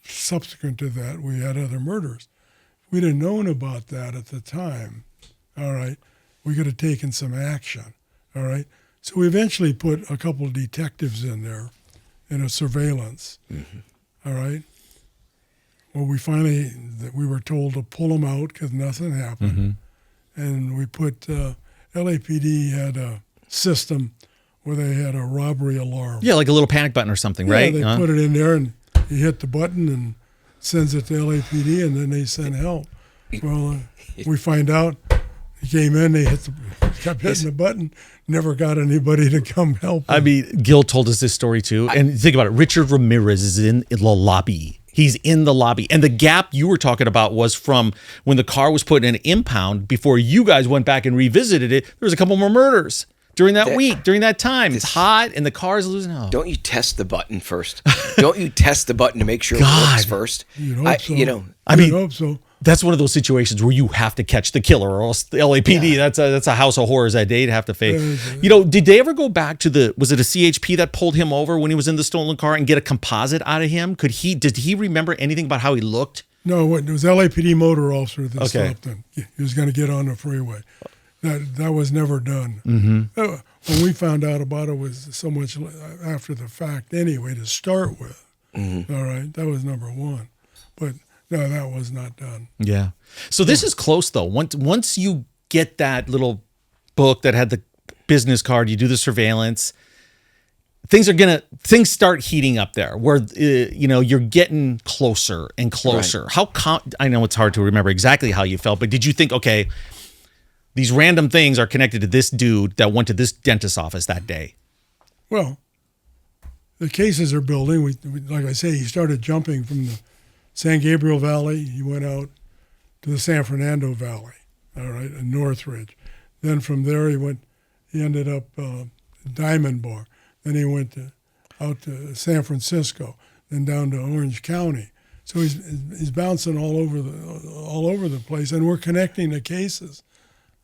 subsequent to that, we had other murders. If we'd have known about that at the time, all right, we could have taken some action, all right? So we eventually put a couple of detectives in there in a surveillance, all right? Well, we were told to pull them out because nothing happened. And we put, LAPD had a system where they had a robbery alarm. Yeah, like a little panic button or something, right? Yeah, they put it in there, and you hit the button and sends it to LAPD, and then they send help. Well, we find out. He came in, kept hitting the button, never got anybody to come help him. I mean, Gil told us this story too. And think about it. Richard Ramirez is in the lobby. He's in the lobby. And the gap you were talking about was from when the car was put in an impound before you guys went back and revisited it. There was a couple more murders during that week, during that time. It's hot and the car's losing out. Don't you test the button first? Don't you test the button to make sure it works first? You'd hope so. I hope so. That's one of those situations where you have to catch the killer, or else the LAPD, that's a house of horrors that they'd have to face. Did they ever go back to was it a CHP that pulled him over when he was in the stolen car and get a composite out of him? Did he remember anything about how he looked? No, it was LAPD motor officer that stopped him. He was going to get on the freeway. That was never done. When we found out about it was so much after the fact anyway, to start with. All right, that was number one. But no, that was not done. Yeah. So this is close though. Once you get that little book that had the business card, you do the surveillance, things start heating up there where you're getting closer and closer. Right. I know it's hard to remember exactly how you felt, but did you think, okay, these random things are connected to this dude that went to this dentist's office that day? Well, the cases are building. We like I say, he started jumping from the San Gabriel Valley. He went out to the San Fernando Valley, all right, in Northridge. Then from there he ended up Diamond Bar. Then he went out to San Francisco, then down to Orange County. So he's bouncing all over the place, and we're connecting the cases,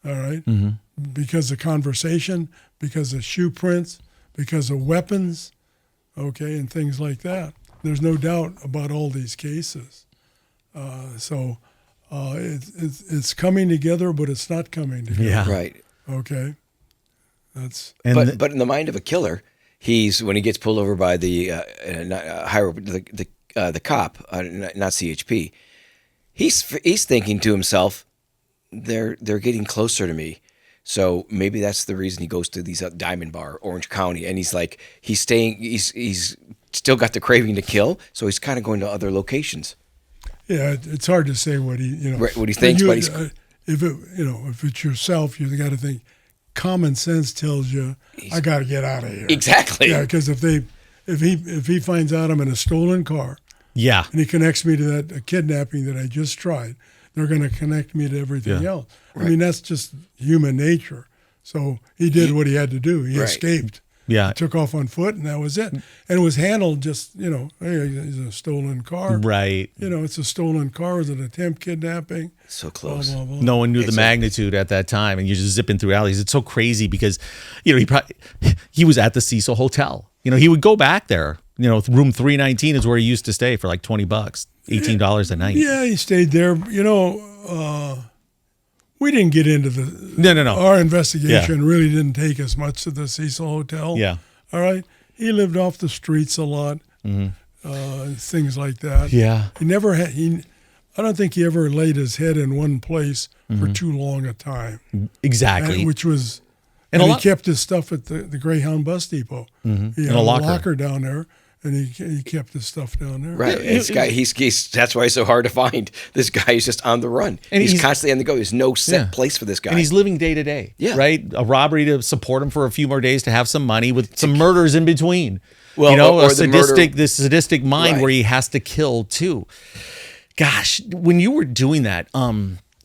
all right, because of conversation, because of shoe prints, because of weapons, okay, and things like that. There's no doubt about all these cases. So it's coming together, but it's not coming together. Yeah. Right. Okay. But in the mind of a killer, when he gets pulled over by the cop, not CHP, he's thinking to himself, they're getting closer to me. So maybe that's the reason he goes to these Diamond Bar, Orange County, and he's still got the craving to kill, so he's kind of going to other locations. Yeah, it's hard to say what he what he thinks, but he's if it's yourself, you got to think. Common sense tells you I got to get out of here. Exactly. Yeah, because if he finds out I'm in a stolen car, Yeah. and he connects me to that kidnapping that I just tried, they're going to connect me to everything else. Right. I mean, that's just human nature. So he did what he had to do. He escaped. Yeah. He took off on foot, and that was it. And it was handled just, hey, it's a stolen car. Right. It's a stolen car. It was an attempt kidnapping. So close. Blah, blah, blah. No one knew the magnitude at that time, and you're just zipping through alleys. It's so crazy because, he was at the Cecil Hotel. He would go back there. Room 319 is where he used to stay for like $20, $18 a night. Yeah, he stayed there. We didn't get into No. Our investigation really didn't take us much to the Cecil Hotel. Yeah. All right. He lived off the streets a lot, things like that. Yeah. He never had. I don't think he ever laid his head in one place for too long a time. Exactly. And he kept his stuff at the Greyhound bus depot. Mm-hmm. He had a locker down there. And he kept his stuff down there. Right. That's why he's so hard to find. This guy is just on the run. And he's constantly on the go. There's no set place for this guy. And he's living day to day. Yeah. Right? A robbery to support him for a few more days to have some money with some murders in between. Well, or this sadistic mind where he has to kill too. Gosh, when you were doing that,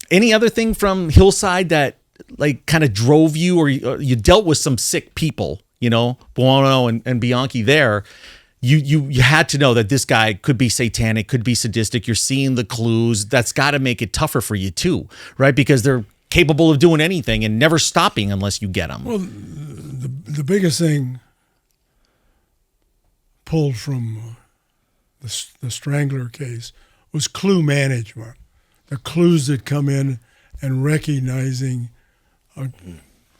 any other thing from Hillside that like kind of drove you, or you dealt with some sick people, Buono and Bianchi there. You had to know that this guy could be satanic, could be sadistic. You're seeing the clues. That's got to make it tougher for you too, right? Because they're capable of doing anything and never stopping unless you get them. Well, the biggest thing pulled from the Strangler case was clue management. The clues that come in and recognizing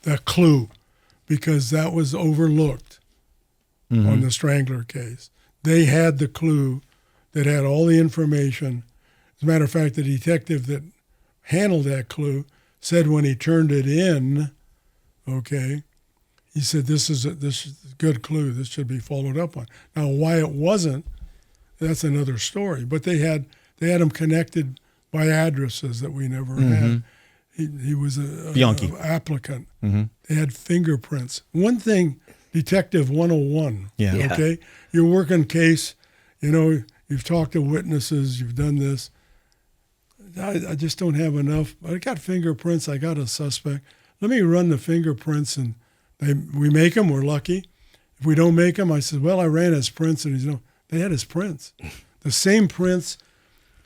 that clue, because that was overlooked. On the Strangler case. They had the clue that had all the information. As a matter of fact, the detective that handled that clue said when he turned it in, he said, this is a good clue. This should be followed up on. Now, why it wasn't, that's another story. But they had him connected by addresses that we never had. He was a applicant. They had fingerprints. One thing, Detective 101. Yeah. Okay? You're working case, you've talked to witnesses, you've done this. I just don't have enough. I got fingerprints, I got a suspect. Let me run the fingerprints, and we make them, we're lucky. If we don't make them, I said, well, I ran his prints, and they had his prints. The same prints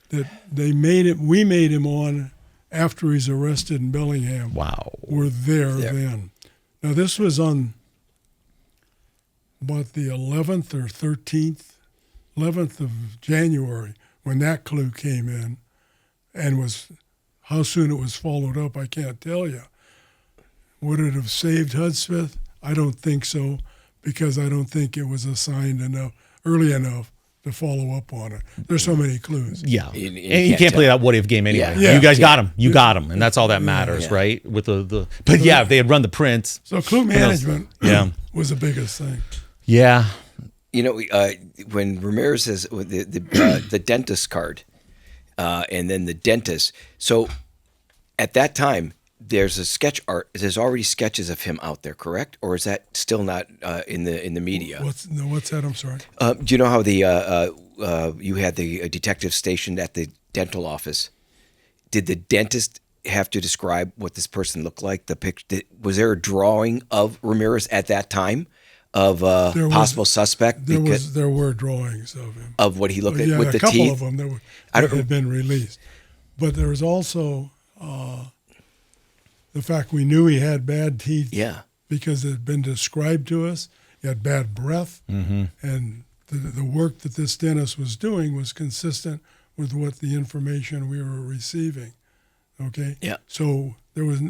that we made him on after he's arrested in Bellingham. Wow. Were there then. Now, this was on about the 11th or 11th of January when that clue came in, and how soon it was followed up, I can't tell you. Would it have saved Hudspeth? I don't think so, because I don't think it was assigned early enough to follow up on it. There's so many clues. Yeah. And you can't play that what if game anyway. Yeah. You guys got him. You got him. And that's all that matters, right? With but if they had run the prints. So clue management was the biggest thing. Yeah. When Ramirez says the dentist card, and then the dentist. So at that time, there's a sketch art. There's already sketches of him out there, correct? Or is that still not in the media? What's that? I'm sorry. Do you know how you had the detective stationed at the dental office? Did the dentist have to describe what this person looked like? The picture. Was there a drawing of Ramirez at that time? Of possible suspect? There were drawings of him. Of what he looked at with the teeth? a couple of them that had been released. But there was also the fact we knew he had bad teeth because it had been described to us. He had bad breath. And the work that this dentist was doing was consistent with what the information we were receiving. Okay? Yeah. So there was,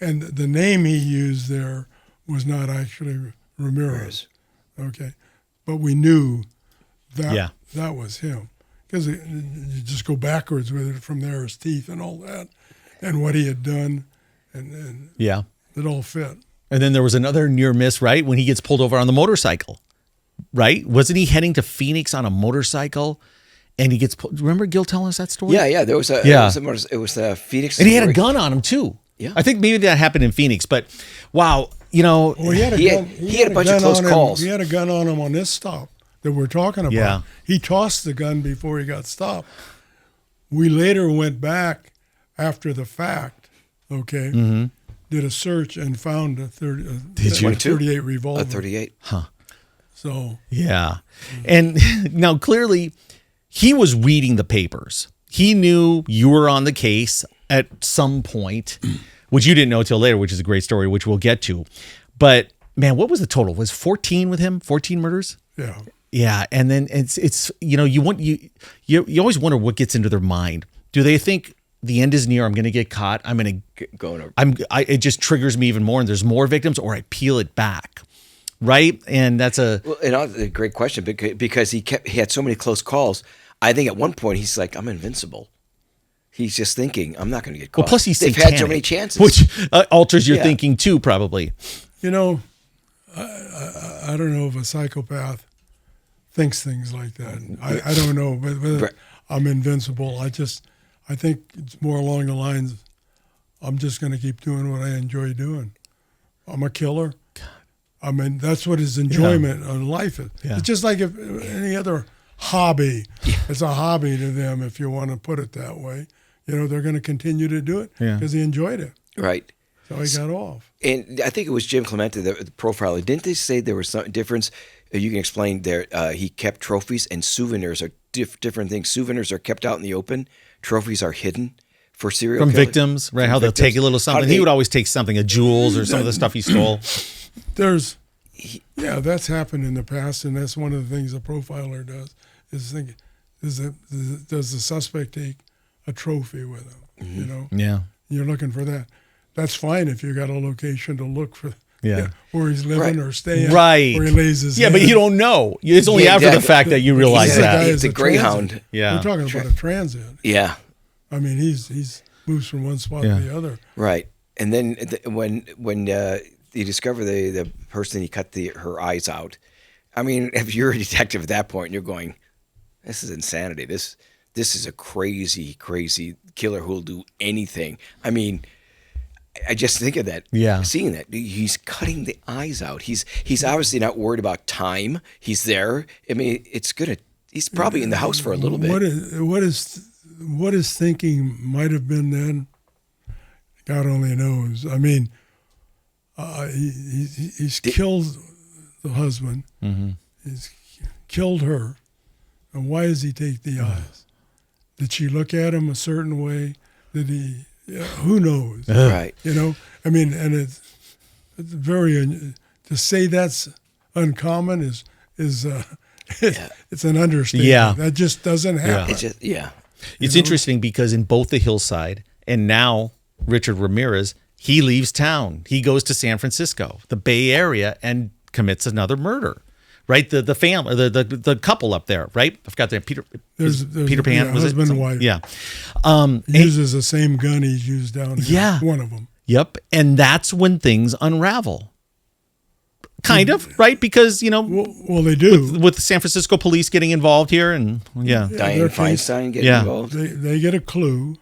and the name he used there was not actually Ramirez. Okay. But we knew that that was him. Because you just go backwards with it from there, his teeth and all that. and what he had done, and Yeah. it all fit. And then there was another near miss, right? When he gets pulled over on the motorcycle, right? Wasn't he heading to Phoenix on a motorcycle? And he gets remember Gil telling us that story? Yeah. There was it was Phoenix. And he had a gun on him too. Yeah. I think maybe that happened in Phoenix, but wow, you know. Well, he had a bunch of close calls. He had a gun on him on this stop that we're talking about. Yeah. He tossed the gun before he got stopped. We later went back after the fact, okay, did a search and found a 38 revolver. A 38. So Yeah. And now clearly he was reading the papers. He knew you were on the case at some point, which you didn't know till later, which is a great story, which we'll get to. But man, what was the total? Was 14 with him? 14 murders? yeah. Yeah. And then it's you know, you always wonder what gets into their mind. Do they think the end is near? I'm going to get caught. I'm going to Going over. it just triggers me even more. And there's more victims, or I peel it back. Right. And that's a great question because he had so many close calls. I think at one point he's like, I'm invincible. He's just thinking, I'm not going to get caught. well, plus he's They've satanic, had so many chances. which alters your Yeah. thinking too, probably. You know, I don't know if a psychopath thinks things like that. I don't know, but I'm invincible. I think it's more along the lines, I'm just going to keep doing what I enjoy doing. I'm a killer. I mean, that's what his enjoyment in life is. Yeah. It's just like if any other hobby. It's a hobby to them, if you want to put it that way. You know, they're going to continue to do it because he enjoyed it. Right. So he got off. And I think it was Jim Clemente, the profiler. Didn't they say there was some difference? You can explain there. He kept trophies, and souvenirs are different things. Souvenirs are kept out in the open. Trophies are hidden for serial From killers. victims, right? How they'll take a little something. He would always take something, a jewels or some of the stuff he stole. That's happened in the past, and that's one of the things a profiler does. Is think, does the suspect take a trophy with him? You know, Yeah. you're looking for that. That's fine if you got a location to look for. Yeah. Where he's living or staying. Right. Where he lays his Yeah, but head. you don't know. It's only after the fact that you realize He's a guy that. as It's a Greyhound. transit. Yeah. We're talking about a transit. Yeah. I mean, he's moves from one spot to the other. Right. And then when you discover the person, he cut her eyes out. I mean, if you're a detective at that point, you're going, this is insanity. This is a crazy, crazy killer who will do anything. I mean, I just think of that. Yeah. Seeing that. He's cutting the eyes out. He's obviously not worried about time. He's there. I mean, he's probably in the house for a little bit. What his thinking might have been then, God only knows. I mean, he's killed the husband. Mm-hmm. He's killed her. And why does he take the eyes? Did she look at him a certain way? Did he? Yeah, who knows? Right. You know, I mean, and it's very to say that's uncommon is it's an understatement. Yeah. That just doesn't happen. It's just, It's interesting because in both the Hillside and now Richard Ramirez, he leaves town. He goes to San Francisco, the Bay Area, and commits another murder. Right, the family, the couple up there, right? I forgot their Peter Pan, was husband it? and wife. Yeah, He uses the same gun he's used down here. Yeah. One of them. Yep, and that's when things unravel. Kind of, right? Because Well, they do. with the San Francisco police getting involved here, and Diane their case- Feinstein getting involved. They get a clue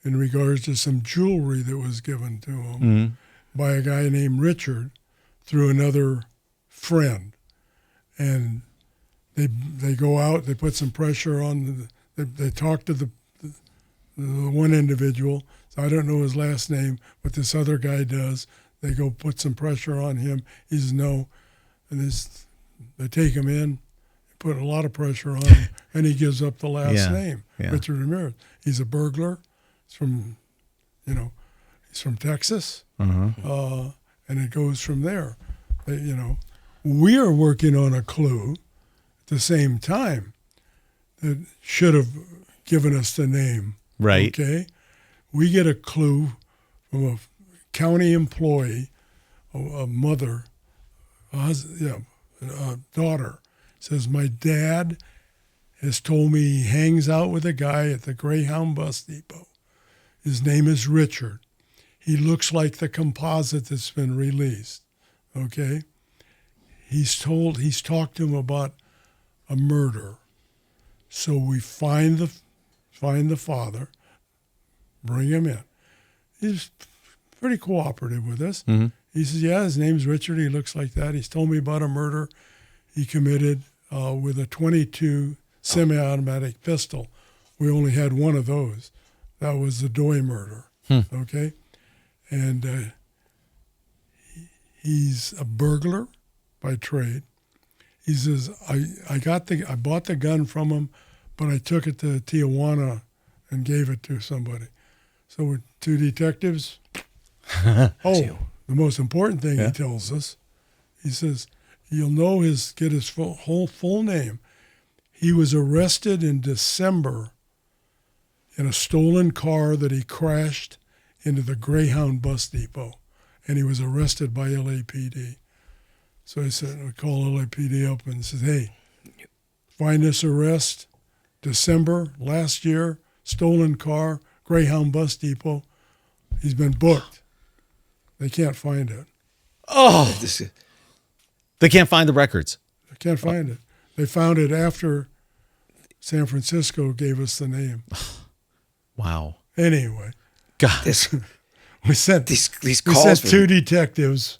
in regards to some jewelry that was given to them by a guy named Richard through another friend. And they go out, they put some pressure on, they talk to the one individual. So I don't know his last name, but this other guy does. They go put some pressure on him. He says no. And they take him in, put a lot of pressure on him, and he gives up the last name, Richard Ramirez. He's a burglar. He's from, he's from Texas. And it goes from there. We are working on a clue at the same time that should have given us the name. right. Okay? We get a clue from a county employee, a mother, a daughter, says, my dad has told me he hangs out with a guy at the Greyhound bus depot. His name is Richard. He looks like the composite that's been released. Okay? He's talked to him about a murder. So we find the father, bring him in. He's pretty cooperative with us. Mm-hmm. He says, yeah, his name's Richard. He looks like that. He's told me about a murder he committed with a .22 semi-automatic pistol. We only had one of those. That was the Doy murder. Okay? And he's a burglar by trade. He says, I bought the gun from him, but I took it to Tijuana and gave it to somebody. So we're two detectives. The most important thing he tells us, he says, you'll get his full name. He was arrested in December in a stolen car that he crashed into the Greyhound bus depot, and he was arrested by LAPD. So I said, we call LAPD up and said, hey, find this arrest, December last year, stolen car, Greyhound bus depot. He's been booked. They can't find it. Oh, they can't find the records. They can't find it. They found it after San Francisco gave us the name. Wow. Anyway, God, we sent these calls. Two detectives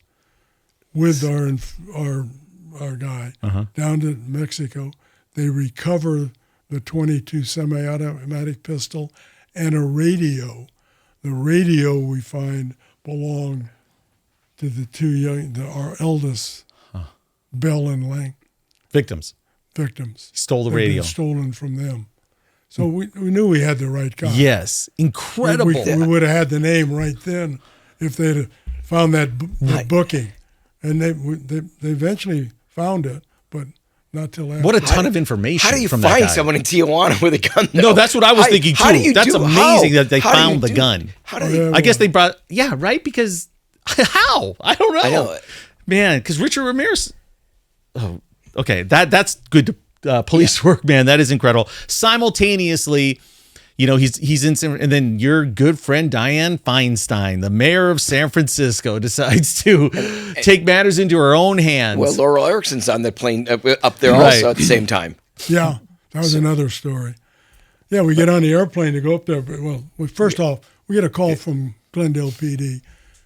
with our guy down to Mexico. They recover the .22 semi-automatic pistol and a radio. The radio we find belonged to our eldest, Bell and Lang. victims. Stole the They'd radio. been stolen from them. So we knew we had the right guy. Yes, incredible. We would have had the name right then if they'd have found that booking. And they eventually found it, but not till after. What a ton of information. How do you from that find guy. someone in Tijuana with a gun? Though? No, that's what I was thinking too. How do you That's do, amazing how? that they How do you found the do- gun. How do they? I guess they brought, yeah, right? Because how? I don't know. I know. Man, because Richard Ramirez. Oh, okay. That's good police work, man. That is incredible. Simultaneously, he's in, and then your good friend Dianne Feinstein, the mayor of San Francisco, decides to take matters into her own hands. Well, Laurel Erickson's on the plane up there Right. also at the same time. Yeah, that was another story. Yeah, we get on the airplane to go up there. But, first off, we get a call from Glendale PD.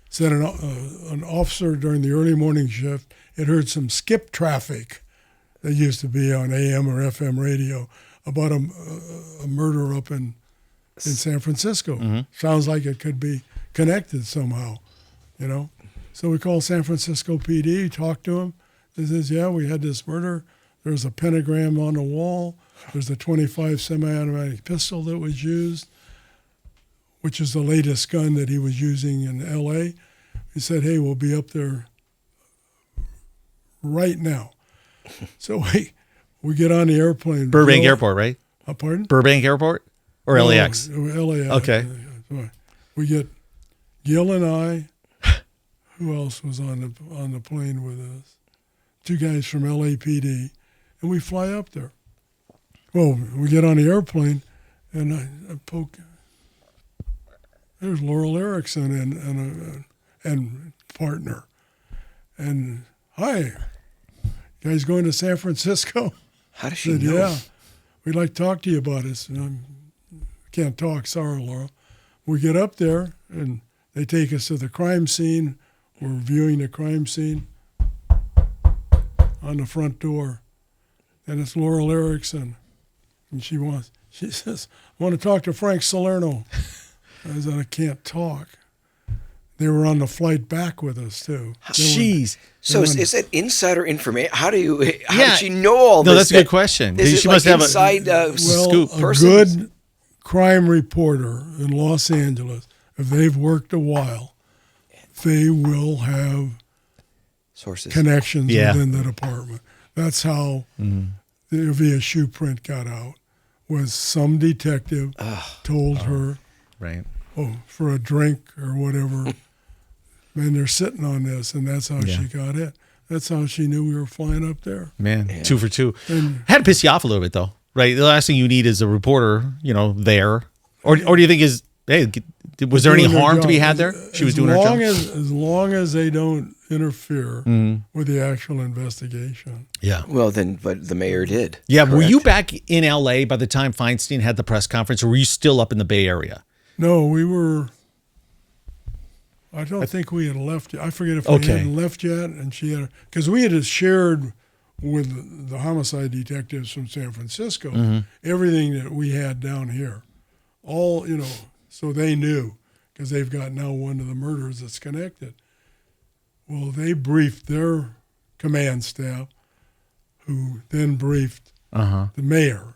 Said an officer during the early morning shift had heard some skip traffic that used to be on AM or FM radio about a murder up in San Francisco. Mm-hmm. Sounds like it could be connected somehow, So we call San Francisco PD, talk to him. He says, yeah, we had this murder. There's a pentagram on the wall. There's the .25 semi-automatic pistol that was used, which is the latest gun that he was using in L.A. He said, hey, we'll be up there right now. So we get on the airplane. Burbank Airport, right? Pardon? Burbank Airport or LAX? LAX. Okay. We get Gil and I. Who else was on the plane with us? Two guys from LAPD, and we fly up there. Well, we get on the airplane, and I poke. There's Laurel Erickson and partner, and hi, guys going to San Francisco? How does she Said, know? yeah, we'd like to talk to you about it. And can't talk, sorry, Laurel. We get up there, and they take us to the crime scene. We're viewing the crime scene on the front door, and it's Laurel Erickson, and she says, I want to talk to Frank Salerno. I said, I can't talk. They were on the flight back with us too. Jeez. So is that insider information? How does she know all this? No, that's a good question. Is She it must like have inside scoop a person? good crime reporter in Los Angeles, if they've worked a while, they will have Sources. connections Yeah. within the department. That's how the via shoe print got out. Was some detective told her, right. for a drink or whatever, man, they're sitting on this, and that's how she got it. That's how she knew we were flying up there. Man, 2 for 2. Had to piss you off a little bit though, right? The last thing you need is a reporter, there, or do you think is, hey, Was there any doing their harm to job. be had there? She was doing her job. As long as they don't interfere with the actual investigation. Yeah. Well, then, but the mayor did. Yeah. Were you correct? back in LA by the time Feinstein had the press conference, or were you still up in the Bay Area? No, we were. I don't think we had left yet. I forget if we hadn't left yet, and she had, because we had shared with the homicide detectives from San Francisco everything that we had down here, all so they knew, because they've got now one of the murders that's connected. Well, they briefed their command staff, who then briefed the mayor,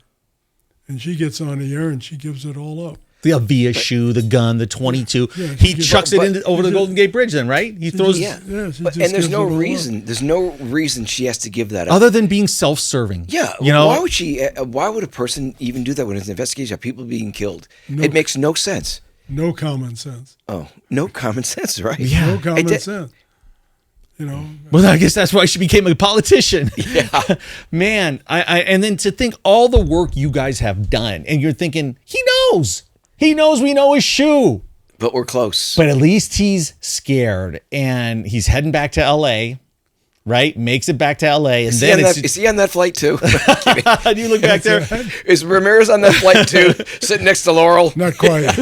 and she gets on the air and she gives it all up. The Avia shoe, the gun, the 22. Yeah, he chucks it over the Golden Gate Bridge then, right? He throws Yeah. she But, just and there's gives no it all up. reason. There's no reason she has to give that up. other than being self-serving. Yeah. You know, Why would she? Why would a person even do that when it's an investigation of people being killed? It makes no sense. No common sense. Oh, no common sense, right? Yeah. No common did- sense. well, I guess that's why she became a politician. Yeah. Man, I and then to think all the work you guys have done, and you're thinking, he knows. He knows we know his shoe. But we're close. But at least he's scared, and he's heading back to L.A., right? Makes it back to L.A., and then is he on that flight too? do you look back there? Is Ramirez on that flight too? Sitting next to Laurel? Not quite.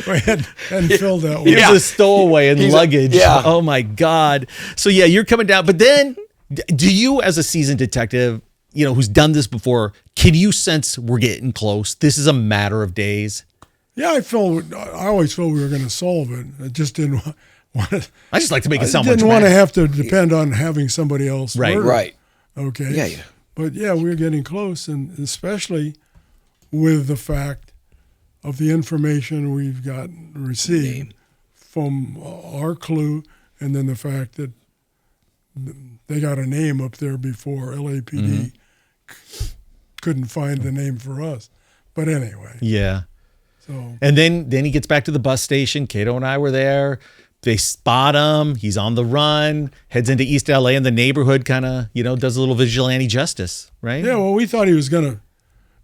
We hadn't filled that one. He's a stowaway in He's luggage. yeah. Oh, my God. So, yeah, you're coming down. But then, do you, as a seasoned detective, who's done this before, can you sense we're getting close? This is a matter of days. Yeah, I always felt we were going to solve it. I just didn't want to. I just like to make it I sound more didn't want to dramatic. have to depend on having somebody else. Right, murder. Right. Okay. Yeah, yeah. But yeah, we're getting close, and especially with the fact of the information we've got received from our clue, and then the fact that they got a name up there before LAPD couldn't find the name for us. But anyway. Yeah. So. And then he gets back to the bus station. Cato and I were there. They spot him. He's on the run, heads into East LA, and the neighborhood kind of, does a little vigilante justice, right? Yeah, well, we thought he was going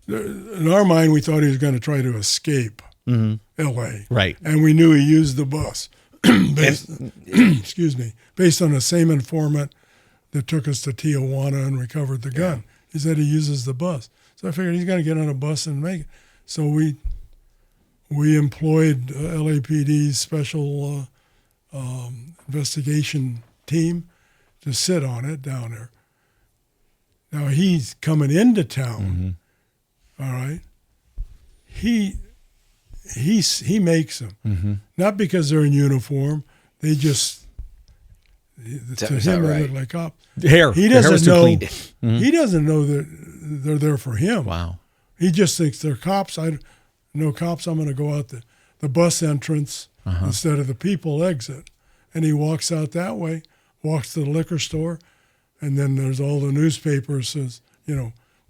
to, in our mind, we thought he was going to try to escape L.A. Right. And we knew he used the bus, excuse me, based on the same informant that took us to Tijuana and recovered the gun. He said he uses the bus. So I figured he's going to get on a bus and make it. So we employed LAPD's special investigation team to sit on it down there. Now he's coming into town. All right. He makes them, not because they're in uniform. They just to him they right? look like cops. He He doesn't was too know. clean. He doesn't know that they're there for him. Wow. He just thinks they're cops. No cops. I'm going to go out the bus entrance instead of the people exit. And he walks out that way, walks to the liquor store, and then there's all the newspapers, says,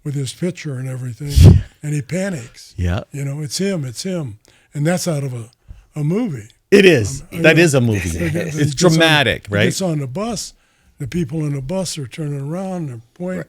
with his picture and everything, and he panics. Yeah. It's him. And that's out of a movie. It is. That is a movie. He It's gets dramatic, He right? gets on the bus. The people in the bus are turning around and pointing.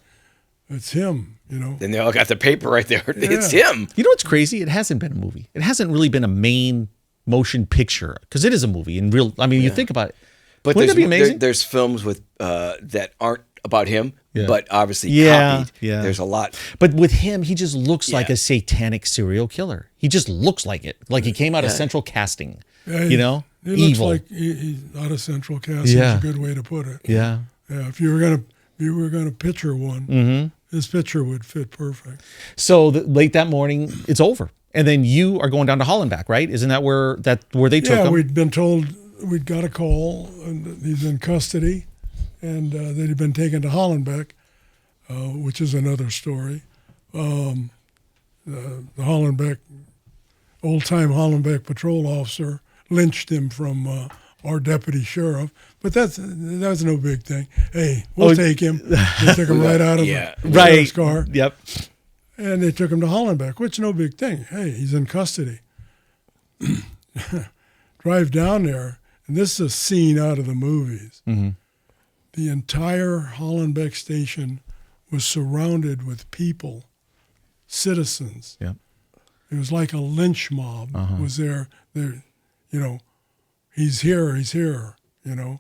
It's him, Then they all got the paper right there. It's him. You know what's crazy? It hasn't been a movie. It hasn't really been a main motion picture, because it is a movie in real. I mean, you think about it. But Wouldn't that be amazing? There's films with that aren't about him, Yeah. but obviously Yeah, copied. yeah. There's a lot. But with him, he just looks like Yeah. a satanic serial killer. He just looks like it. Like he came out of Central Casting. Yeah, You know? He looks Evil. like he's out of Central Casting. Yeah. Is a good way to put it. Yeah. Yeah, if you were gonna picture one, his picture would fit perfect. So late that morning, it's over. And then you are going down to Hollenbach, right? Isn't that where they took Yeah, him? we'd been told we'd got a call and he's in custody, and that he'd been taken to Hollenbach, which is another story. The Hollenbach, old-time Hollenbach patrol officer lynched him from our deputy sheriff, but that's no big thing. Hey, we'll take him. They took him right out of the sheriff's car. Yep. And they took him to Hollenbach, which is no big thing. Hey, he's in custody. Drive down there, and this is a scene out of the movies. The entire Hollenbach station was surrounded with people, citizens. Yep. It was like a lynch mob was there. he's here, the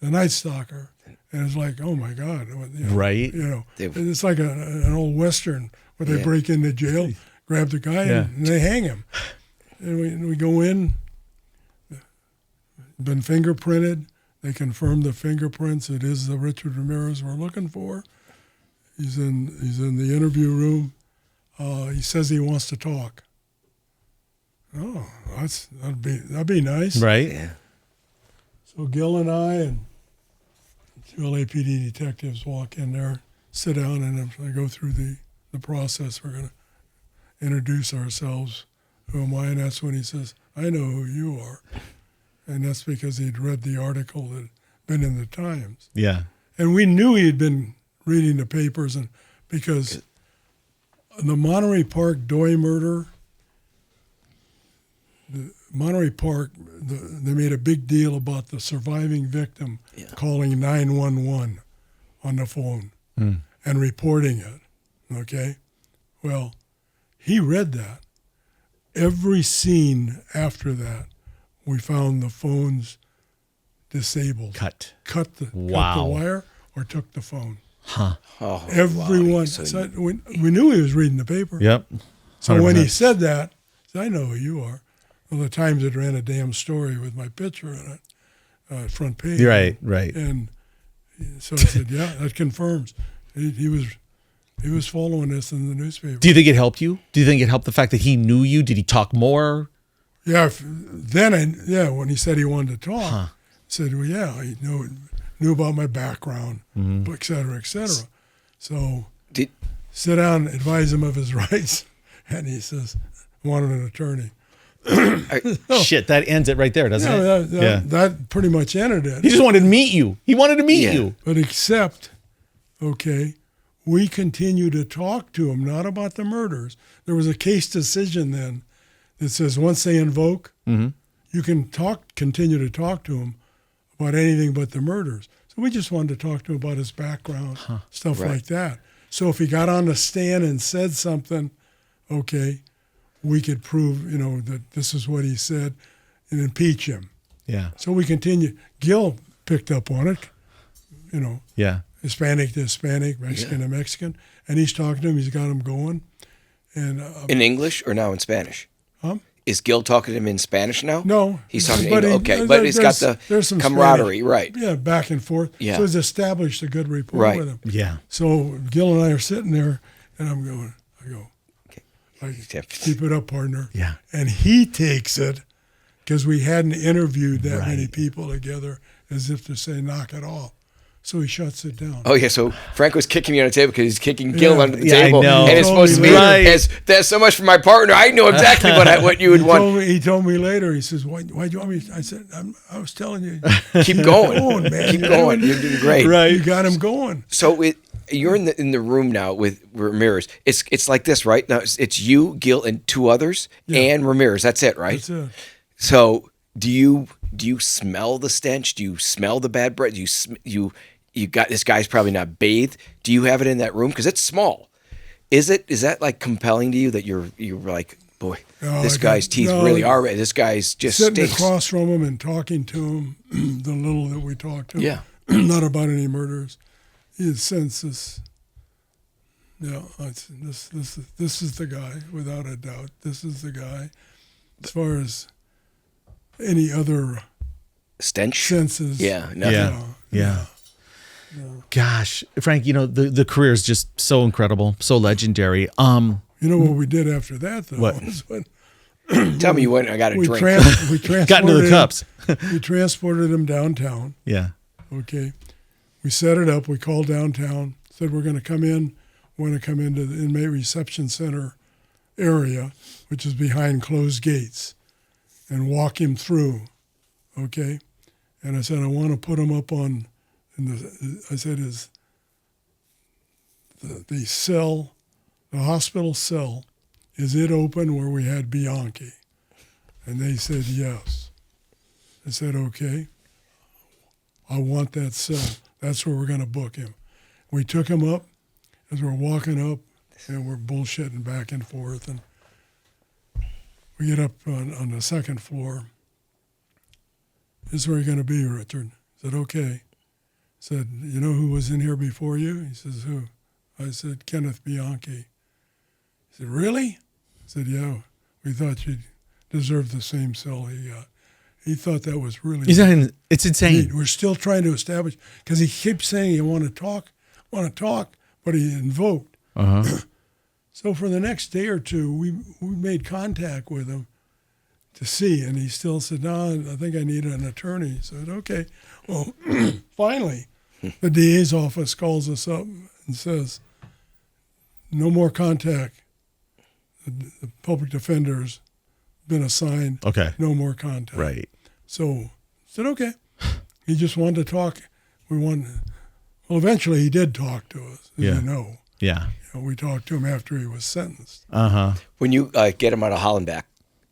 Night Stalker. And it's like, oh my God. Right. It's like an old Western where they break into jail, grab the guy, and they hang him. And we go in, been fingerprinted. They confirmed the fingerprints. It is the Richard Ramirez we're looking for. He's in the interview room. He says he wants to talk. Oh, that'd be nice. Right. Yeah. So Gil and I and two LAPD detectives walk in there, sit down, and I go through the process. We're going to introduce ourselves. Who am I? And that's when he says, I know who you are. And that's because he'd read the article that had been in the Times. Yeah. And we knew he'd been reading the papers, and because the Monterey Park Doy murder, Monterey Park, they made a big deal about the surviving victim calling 911 on the phone and reporting it, okay? Well, he read that. Every scene after that, we found the phones disabled. Cut the wire or took the phone. Huh. Oh, Everyone. wow. So we knew he was reading the paper. Yep. 100%. So when he said that, I said, I know who you are. Well, the Times had ran a damn story with my picture in it, front page. Right. And so I said, yeah, that confirms. He was following us in the newspaper. Do you think it helped you? Do you think it helped the fact that he knew you? Did he talk more? Yeah. When he said he wanted to talk, I said, well, yeah, he knew about my background, et cetera, et cetera. So sit down, advise him of his rights, and he says, I wanted an attorney. Shit, that ends it right there, doesn't it? That pretty much ended it. He just wanted to meet you. He wanted to meet you. But except, we continue to talk to him, not about the murders. There was a case decision then that says once they invoke, you can continue to talk to him about anything but the murders. So we just wanted to talk to him about his background, stuff like that. So if he got on the stand and said something, we could prove, that this is what he said and impeach him. Yeah. So we continue. Gil picked up on it, Yeah. Hispanic to Hispanic, Mexican to Mexican, and he's talking to him. He's got him going. And in English or now in Spanish? Is Gil talking to him in Spanish now? No. He's talking to English. Okay, but it's got the some camaraderie, Spanish, right. Yeah, back and forth. Yeah. So he's established a good rapport with him. Yeah. So Gil and I are sitting there, and I go, keep it up, partner. Yeah. And he takes it, because we hadn't interviewed that many people together, as if to say, knock it off. So he shuts it down. Oh, yeah, so Frank was kicking me on the table because he's kicking Gil under the table. I know. And it's supposed to be, that's so much for my partner. I know exactly what you would want. He told me later, he says, why'd you want me? I said, I was telling you. Keep going. Man. Keep going. You're doing great. Right. You got him going. So you're in the room now with Ramirez. It's like this, right? Now it's you, Gil, and two others, and Ramirez. That's it, right? That's it. So do you smell the stench? Do you smell the bad breath? You got, this guy's probably not bathed. Do you have it in that room? Because it's small. Is that like compelling to you that you're like, boy, this guy's teeth really are red. This guy's just sitting stinks. across from him and talking to him, the little that we talked to him. Yeah. Not about any murders. He had sensed this. Yeah, this is the guy, without a doubt. This is the guy. As far as any other stench senses. Yeah, nothing. Yeah. Gosh, Frank, the career is just so incredible, so legendary. You know what we did after that, though? What? Was when Tell me you went and I got a drink. We transported Got into the cups. We transported him downtown. Yeah. Okay. We set it up. We called downtown, said we're going to come in. We want to come into the inmate reception center area, which is behind closed gates, and walk him through. Okay. And I said, I want to put him up on, I said, is the cell, the hospital cell, is it open where we had Bianchi? And they said yes. I said, okay, I want that cell. That's where we're going to book him. We took him up. As we're walking up, and we're bullshitting back and forth, and we get up on the second floor, this is where you're going to be, Richard. I said, okay. I said, you know who was in here before you? He says, who? I said, Kenneth Bianchi. He said, really? I said, yeah. We thought you deserved the same cell he got. He thought that was really it's insane. neat. We're still trying to establish, because he keeps saying you want to talk, but he invoked. So for the next day or two, we made contact with him to see, and he still said, no, I think I need an attorney. I said, okay. Well, finally, the DA's office calls us up and says, no more contact. The public defender's been assigned. Okay. No more contact. Right. So I said, okay. He just wanted to talk. Well, eventually he did talk to us, as you know. Yeah. You know, we talked to him after he was sentenced. When you get him out of Hollenbeck,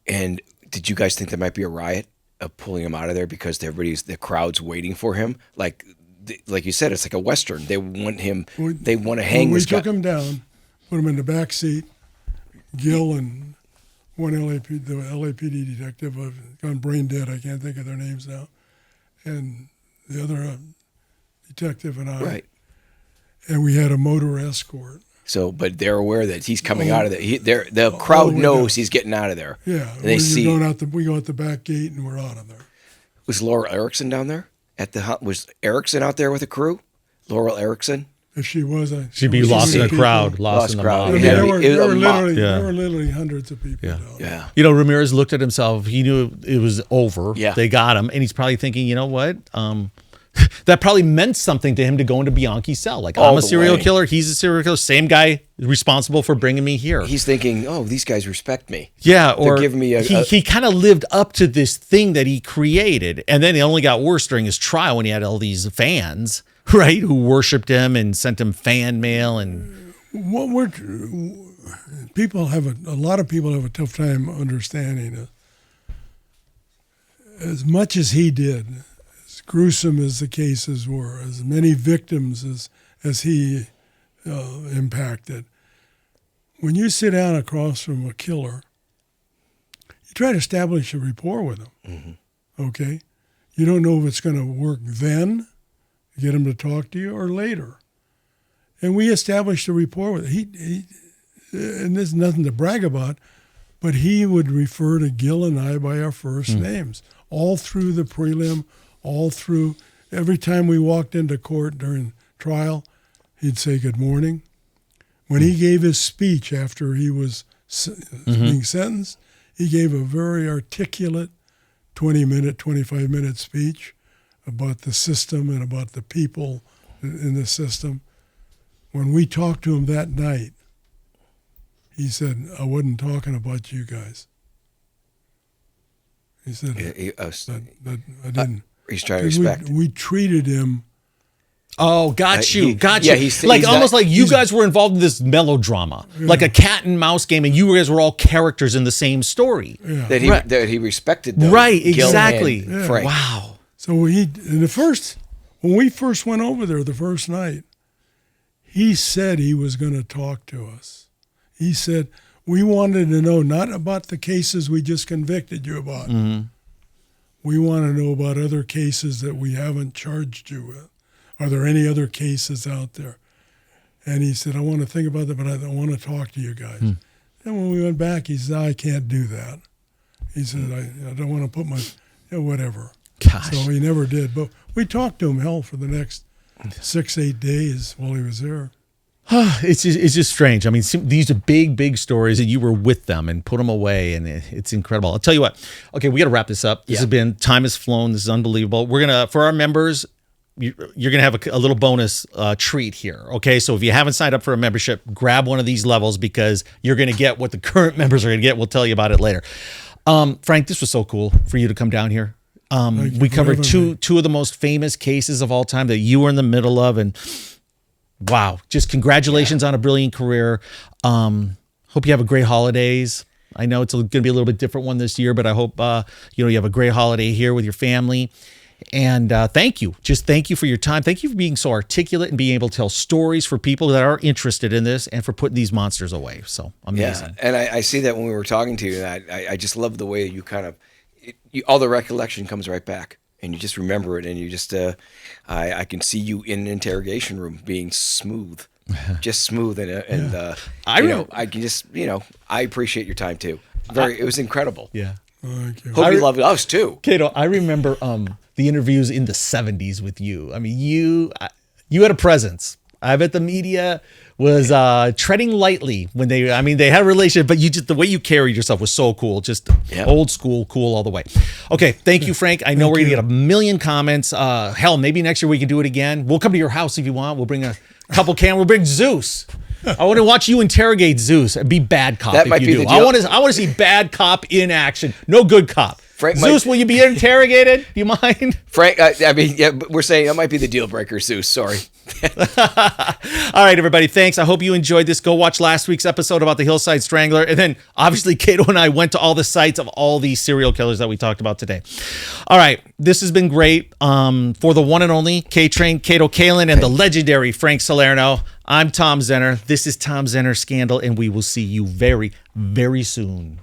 and did you guys think there might be a riot of pulling him out of there because the crowd's waiting for him? Like you said, it's like a Western. They want him, they want to hang this guy. We took him down, put him in the back seat. Gil and one the LAPD detective gone brain dead. I can't think of their names now. And the other detective and I. Right. And we had a motor escort. So, but they're aware that he's coming out of there. The crowd knows he's getting out of there. Yeah. And they see. We go out the back gate and we're out of there. Was Laura Erickson down there? Was Erickson out there with a crew? Laurel Erickson? If she was, she'd be lost in a crowd, lost in the crowd. mob. I mean, there were literally hundreds of people down there. Yeah. You know, Ramirez looked at himself. He knew it was over. Yeah. They got him. And he's probably thinking, you know what? That probably meant something to him to go into Bianchi's cell. Like, I'm a serial killer. He's a serial killer. Same guy responsible for bringing me here. He's thinking, oh, these guys respect me. Yeah. Or they're giving me he kind of lived up to this thing that he created. And then it only got worse during his trial when he had all these fans, right, who worshipped him and sent him fan mail. And what a lot of people have a tough time understanding. As much as he did, as gruesome as the cases were, as many victims as he impacted, when you sit down across from a killer, you try to establish a rapport with him. Okay, you don't know if it's going to work then, get him to talk to you, or later. And we established a rapport with him. He and there's nothing to brag about, but he would refer to Gil and I by our first names all through the prelim, all through. Every time we walked into court during trial, he'd say good morning. When he gave his speech after he was being sentenced, he gave a very articulate 20-minute, 25-minute speech about the system and about the people in the system. When we talked to him that night, he said, I wasn't talking about you guys. He said, that I didn't. He's trying to respect. We treated him. oh, got you. Yeah, he's almost like you guys were involved in this melodrama, like a cat and mouse game, and you guys were all characters in the same story. Yeah. That he respected them. Right, Gil exactly. and Frank. Wow. So when we first went over there the first night, he said he was going to talk to us. He said, we wanted to know not about the cases we just convicted you about. We want to know about other cases that we haven't charged you with. Are there any other cases out there? And he said, I want to think about that, but I don't want to talk to you guys. And when we went back, he said, I can't do that. He said, I don't want to put my, whatever. Gosh. So he never did. But we talked to him, for the next 6-8 days while he was there. It's just strange. I mean, these are big stories, and you were with them and put them away, and it's incredible. I'll tell you what. Okay, we got to wrap this up. This has been, time has flown. This is unbelievable. We're going to, for our members, you're going to have a little bonus treat here. Okay, so if you haven't signed up for a membership, grab one of these levels because you're going to get what the current members are going to get. We'll tell you about it later. Frank, this was so cool for you to come down here. We covered two of the most famous cases of all time that you were in the middle of, and wow, just congratulations on a brilliant career. Hope you have a great holidays. I know it's going to be a little bit different one this year, but I hope you have a great holiday here with your family. And thank you. Just thank you for your time. Thank you for being so articulate and being able to tell stories for people that are interested in this and for putting these monsters away. So amazing. Yeah, and I see that when we were talking to you, I just love the way you kind of, all the recollection comes right back. and you just remember it, and you just I can see you in an interrogation room being smooth, just smooth, and I can just I appreciate your time too. It was incredible. Yeah. Thank you. Hope you loved us too. Cato, I remember the interviews in the 70s with you. I mean, you had a presence. I bet the media was treading lightly when they had a relationship, but the way you carried yourself was so cool. Just old school, cool all the way. Okay, thank you, Frank. I know we're going to get a million comments. Hell, maybe next year we can do it again. We'll come to your house if you want. We'll bring a couple we'll bring Zeus. I want to watch you interrogate Zeus and be bad cop. That might be the deal. I want to see bad cop in action. No good cop. Zeus, will you be interrogated? Do you mind? Frank, we're saying that might be the deal breaker, Zeus. Sorry. All right, everybody. Thanks. I hope you enjoyed this. Go watch last week's episode about the Hillside Strangler. And then, obviously, Cato and I went to all the sites of all these serial killers that we talked about today. All right. This has been great. For the one and only K-Train, Cato Kalin, and the legendary Frank Salerno, I'm Tom Zenner. This is Tom Zenner Scandal, and we will see you very, very soon.